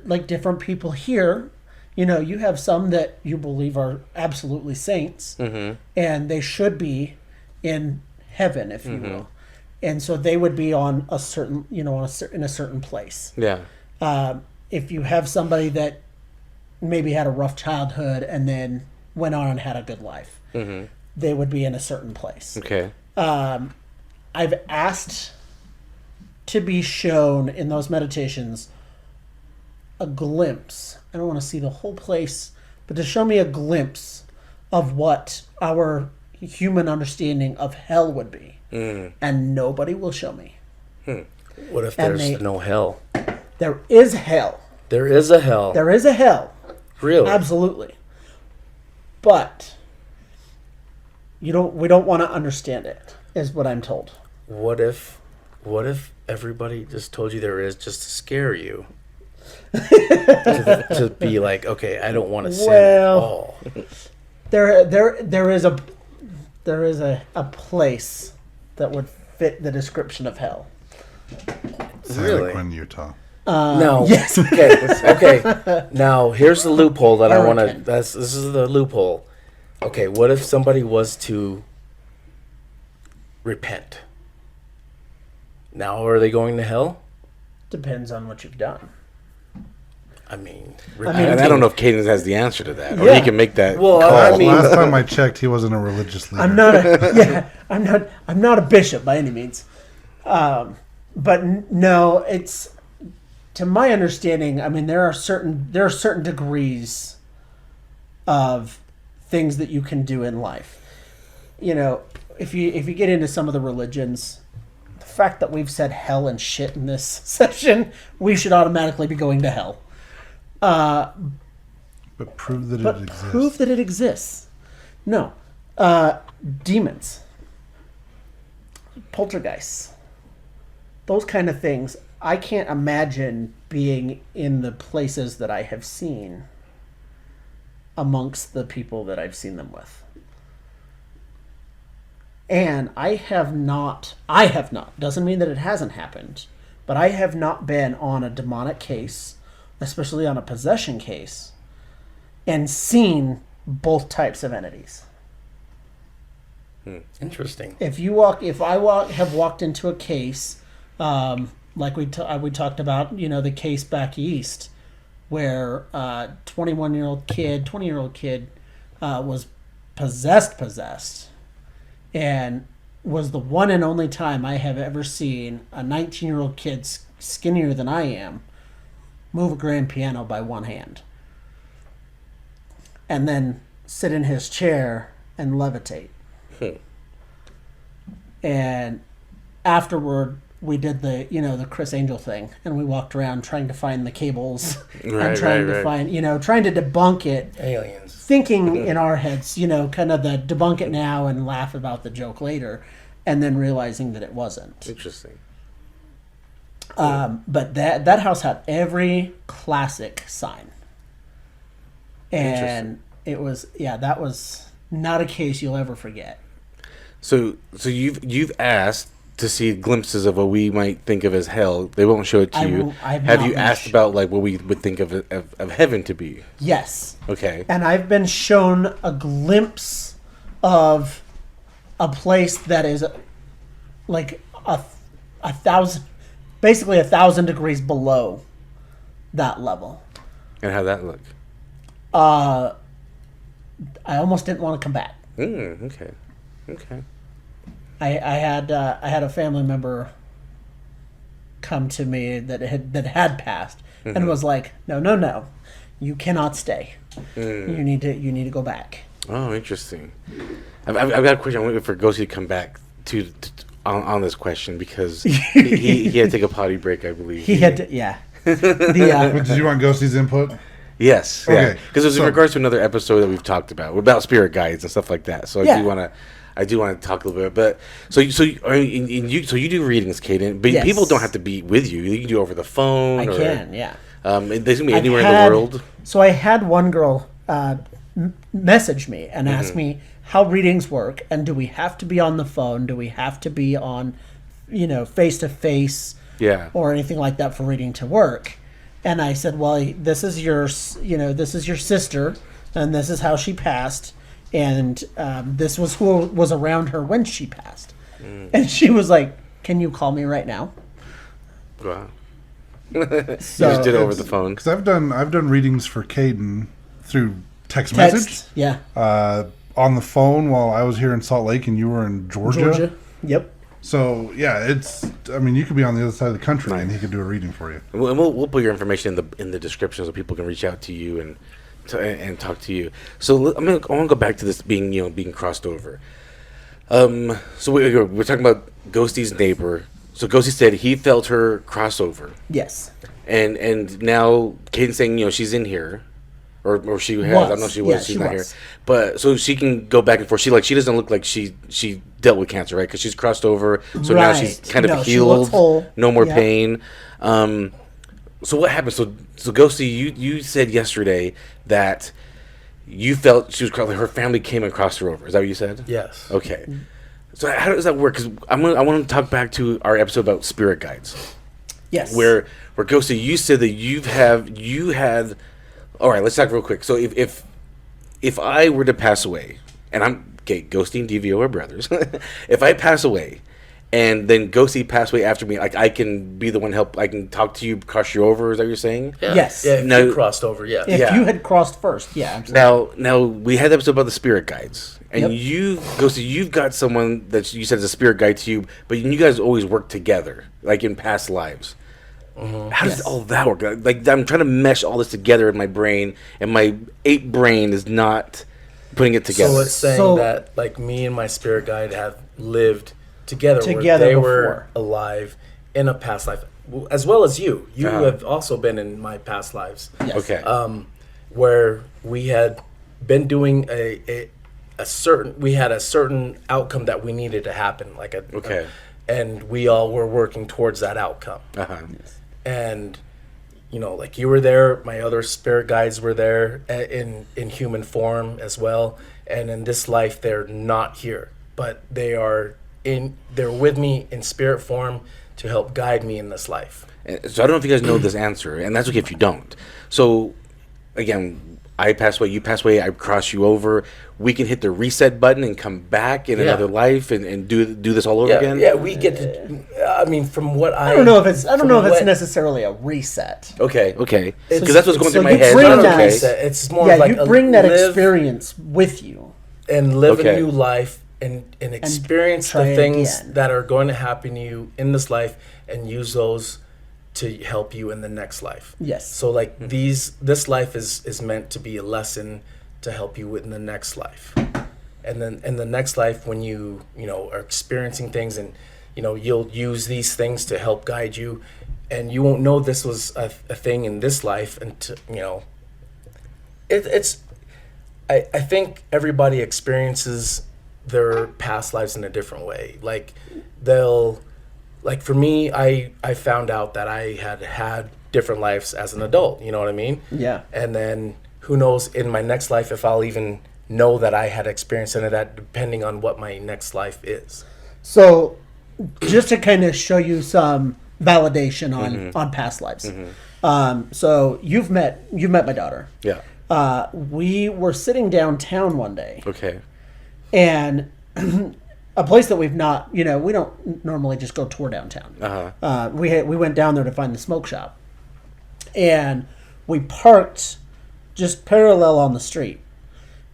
like different people here. You have some that you believe are absolutely saints, and they should be in heaven, if you will, and so they would be on a certain, in a certain place. Yeah. If you have somebody that maybe had a rough childhood and then went on and had a good life, they would be in a certain place. Okay. I've asked to be shown in those meditations a glimpse. I don't want to see the whole place, but to show me a glimpse of what our human understanding of hell would be. And nobody will show me. What if there's no hell? There is hell. There is a hell. There is a hell. Really? Absolutely. But we don't want to understand it, is what I'm told. What if everybody just told you there is just to scare you? to be like, okay, I don't want to sin at all. There is a place that would fit the description of hell. Really? San Utah. No. Yes. Okay. Now here's the loophole that I want to. Hurricane. This is the loophole. Okay. What if somebody was to repent? Now are they going to hell? Depends on what you've done. I mean, And I don't know if Kaden has the answer to that, or Yeah. he can make that. Well, call. I mean, Last time I checked, he wasn't a religious leader. I'm not a bishop by any means. But no, it's, to my understanding, I mean, there are certain degrees of things that you can do in life. You know, if you get into some of the religions, the fact that we've said hell and shit in this session, we should automatically be going to hell. But prove that But it exists. prove that it exists. No. Demons. Poltergeists. Those kind of things. I can't imagine being in the places that I have seen amongst the people that I've seen them with. And I have not, doesn't mean that it hasn't happened, but I have not been on a demonic case, especially on a possession case, and seen both types of entities. interesting. If I have walked into a case, like we talked about, you know, the case back east, where 20-year-old kid was possessed, and was the one and only time I have ever seen a 19-year-old kid skinnier than I am move a grand piano by one hand, and then sit in his chair and levitate. And afterward, we did the Chris Angel thing, and we walked around trying to find the cables and trying to debunk it, Aliens. thinking in our heads, kind of the debunk it now and laugh about the joke later, and then realizing that it wasn't. Interesting. But that house had every classic sign, and it was that was not a case you'll ever forget. So you've asked to see glimpses of what we might think of as hell. They won't show it to you. Have you asked about like what we would think of heaven to be? Yes. Okay. And I've been shown a glimpse of a place that is like a thousand, basically 1,000 degrees below that level. And how'd that look? I almost didn't want to come back. Okay. I had a family member come to me that had passed and was like, no, you cannot stay. You need to go back. Oh, interesting. I've got a question. I'm waiting for Ghosty to come back on this question because he had to take a potty break, I believe. He had to, yeah. Did you want Ghosty's input? Yes. Okay, Yeah. Because it was in regards to another episode that we've talked about spirit guides and stuff like that. So I do want to talk a little bit. But so you do readings, Kaden. But Yes. people don't have to be with you. You can do it over the phone. I can, yeah. They can be anywhere in the world. So I had one girl message me and ask me how readings work, and do we have to be on the phone? Do we have to be on, face to face, or anything like that for reading to work? And I said, well, this is your sister, and this is how she passed, and this was who was around her when she passed. And she was like, "Can you call me right now?" Wow. So You just did it over the phone. Because I've done readings for Kaden through text message. Yeah. On the phone while I was here in Salt Lake and you were in Georgia. Yep. So yeah, it's. I mean, you could be on the other side of the country, and he could do a reading for you. We'll put your information in the description so people can reach out to you and talk to you. So I want to go back to this being crossed over. So we're talking about Ghosty's neighbor. So Ghosty said he felt her cross over, Yes. and now Kaden's saying she's in here, or she has. I don't know if she was. Yeah, she's she not was. here, but so she can go back and forth. She doesn't look like she dealt with cancer, right? Because she's crossed over, so now she's Right. kind of No, she looks healed. whole. No more Yeah. pain. So what happened? So Ghosty, you said yesterday that you felt she was her family came and crossed her over. Is that what you said? Yes. Okay. So how does that work? Because I want to talk back to our episode about spirit guides, Yes. where Ghosty, you said that you had. All right, let's talk real quick. So if I were to pass away, and Ghosty and DVO are brothers. If I pass away, and then Ghosty passed away after me, like I can be the one help. I can talk to you, cross you over. Is that what you're saying? Yeah. Yes. Yeah, if No. you crossed over, yes. If Yeah. you had crossed first, yeah. Absolutely. Now we had the episode about the spirit guides, and Yep. Ghosty, you've got someone that you said is a spirit guide to you, but you guys always work together, like in past lives. How does Yes. all that work? Like I'm trying to mesh all this together in my brain, and my 8 brain is not putting it together. So it's saying So- that like me and my spirit guide have lived together Together where they before. were alive in a past life, as well as you. You Uh-huh. have also been in my past lives. Yes. Okay. Where we had been doing a certain outcome that we needed to happen, Okay. and we all were working towards that outcome. Uh-huh. And like you were there, my other spirit guides were there in human form as well, and in this life they're not here, but they're with me in spirit form to help guide me in this life. So I don't know if you guys know this answer, and that's okay if you don't. So, again, I pass away, you pass away, I cross you over. We can hit the reset button and come back in Yeah. another life and do this all over Yeah, again. yeah, we get to. I mean, from what I don't know if it's what- necessarily a reset. Okay. Because It's- that's what's going so through my you head. bring Not that- okay. It's more Yeah, of like you bring that live experience with you. and live Okay. a new life and experience try the it things again. that are going to happen to you in this life and use those to help you in the next life. Yes. So like this life is meant to be a lesson to help you in the next life. And then in the next life when you are experiencing things and you'll use these things to help guide you, and you won't know this was a thing in this life until I think everybody experiences their past lives in a different way. Like for me, I found out that I had different lives as an adult, you know what I mean? Yeah. And then who knows in my next life if I'll even know that I had experience in that, depending on what my next life is. So, just to kind of show you some validation on past lives. So you've met my daughter. Yeah. We were sitting downtown one day, Okay. and a place that we've not, we don't normally just go tour downtown. Uh-huh. We went down there to find the smoke shop, and we parked just parallel on the street.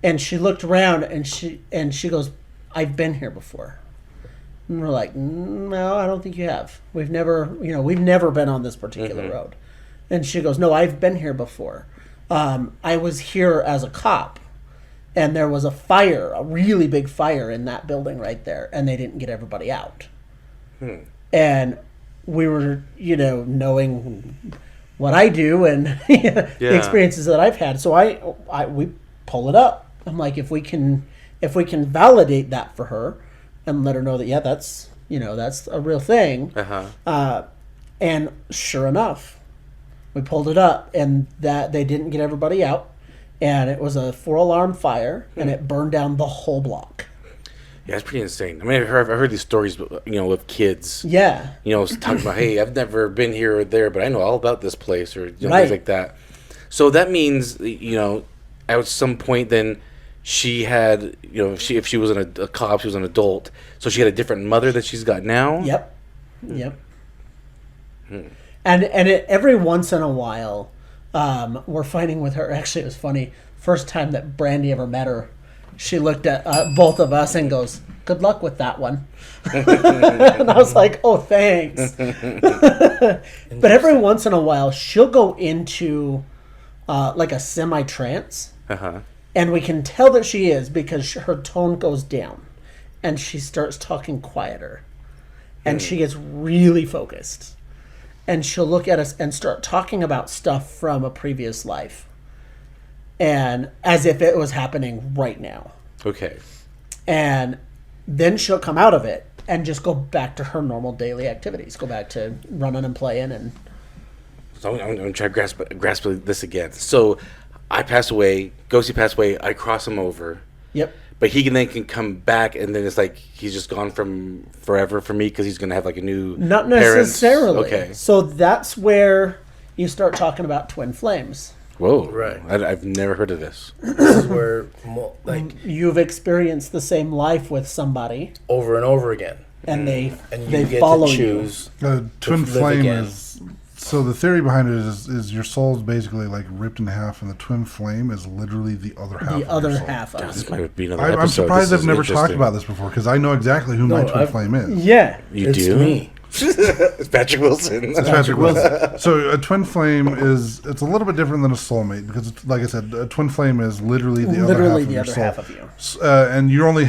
And she looked around and she goes, "I've been here before." And we're like, "No, I don't think you have. We've never been on this particular road." And she goes, "No, I've been here before. I was here as a cop, and there was a really big fire in that building right there, and they didn't get everybody out." And we were, knowing what I do and the experiences that I've had. So we pull it up. I'm like, if we can validate that for her and let her know that, yeah, that's a real thing. And sure enough, we pulled it up, and that they didn't get everybody out, and it was a 4-alarm fire, and it burned down the whole block. Yeah, it's pretty insane. I mean, I've heard these stories, with kids. Yeah. Talking about, hey, I've never been here or there, but I know all about this place, or Right. things like that. So that means, at some point, then she had, if she was a cop, she was an adult, so she had a different mother that she's got now. Yep. And every once in a while, we're finding with her. Actually, it was funny. First time that Brandy ever met her, she looked at both of us and goes, good luck with that one. And I was like, oh, thanks. But every once in a while, she'll go into like a semi-trance. Uh-huh. And we can tell that she is because her tone goes down. And she starts talking quieter. And she gets really focused. And she'll look at us and start talking about stuff from a previous life. And as if it was happening right now. Okay. And then she'll come out of it and just go back to her normal daily activities. Go back to running and playing. And So I'm going to try to grasp this again. So I pass away, Ghosty passed away, I cross him over. Yep. But he can come back, and then it's like he's just gone from forever for me because he's going to have like a new Not parents. necessarily. Okay. So that's where you start talking about twin flames. Whoa. Right. I've never heard of this. This is where, like, You've experienced the same life with somebody, over and over again. and they You get follow to you. choose. Twin live flame again. is. So the theory behind it is your soul's basically like ripped in half, and the twin flame is literally the other half. The of other your soul. half of This it. might be another I'm episode. surprised This I've is never talked interesting. about this before because I know exactly who my twin I've- flame is. Yeah. You It's do? me. It's Patrick Wilson. It's Patrick Wilson. So a twin flame it's a little bit different than a soulmate because, it's, like I said, a twin flame is literally the other half of your soul. half of you. And you're only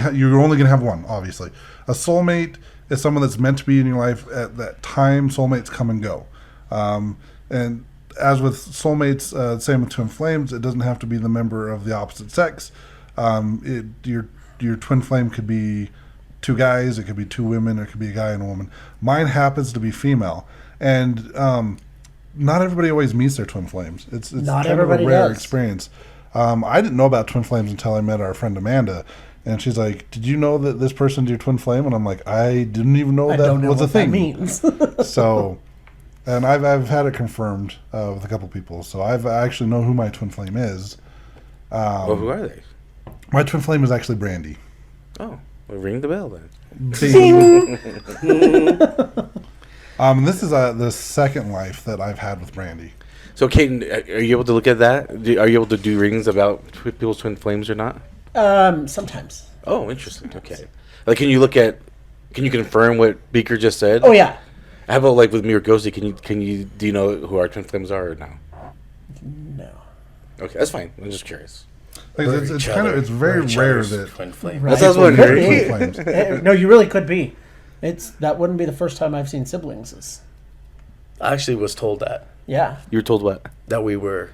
gonna have one, obviously. A soulmate is someone that's meant to be in your life at that time. Soulmates come and go, and as with soulmates, same with twin flames. It doesn't have to be the member of the opposite sex. Your twin flame could be two guys, it could be two women, or it could be a guy and a woman. Mine happens to be female, and not everybody always meets their twin flames. It's Not kind of a everybody rare does. experience. I didn't know about twin flames until I met our friend Amanda, and she's like, "Did you know that this person's your twin flame?" And I'm like, "I didn't even know I that don't know was a what that thing." means. So, and I've had it confirmed with a couple people, so I actually know who my twin flame is. Well, who are they? My twin flame is actually Brandy. Oh, well, ring the bell then. This is the second life that I've had with Brandy. So, Kaden, are you able to look at that? Are you able to do rings about people's twin flames or not? Sometimes. Oh, interesting. Okay. Like, can you confirm what Beaker just said? Oh yeah. How about like with me or Ghosty? Do you know who our twin flames are or no? No. Okay, that's fine. I'm just curious. Like, We're it's each kind of other. it's very We're each rare other's that twin flame. Right. That's what I was Could wondering. be. twin flames. No, you really could be. That wouldn't be the first time I've seen siblings. I actually was told Yeah. You were told what? that we were.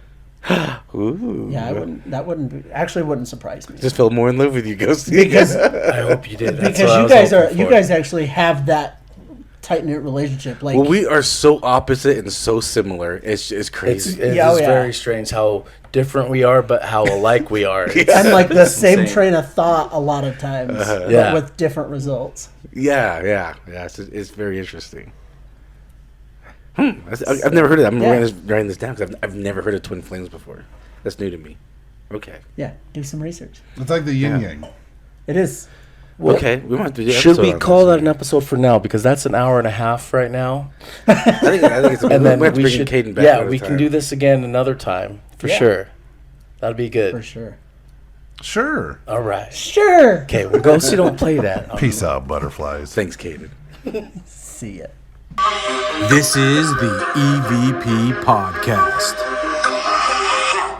Ooh. Yeah, that wouldn't surprise me. Just fell more in love with you, Ghosty. Because I hope you did. That's because what I you was guys hoping you for. guys actually have that tight knit relationship. Like Well, we are so opposite and so similar. It's It's crazy. Yeah, oh, yeah. very strange how different we are, but how alike we are. and like the same insane. train of thought a lot of times, but Yeah. with different results. Yeah. It's very interesting. I've never heard of that. I'm Yeah. writing this down because I've never heard of twin flames before. That's new to me. Okay. Yeah, do some research. It's like the yin yang. It is. Okay. We might have to do an Should episode we on call this. that an episode for now? Because that's an hour and a half right now. I think it's a, And we then might have to we bring should. Kaden back. Yeah, another we time. can do this again another time for Yeah. sure. That'd be good. For sure. Sure. All right. Sure. Okay, well, Ghosty don't play that. Peace out, butterflies. Thanks, Kaden. See ya. This is the EVP Podcast.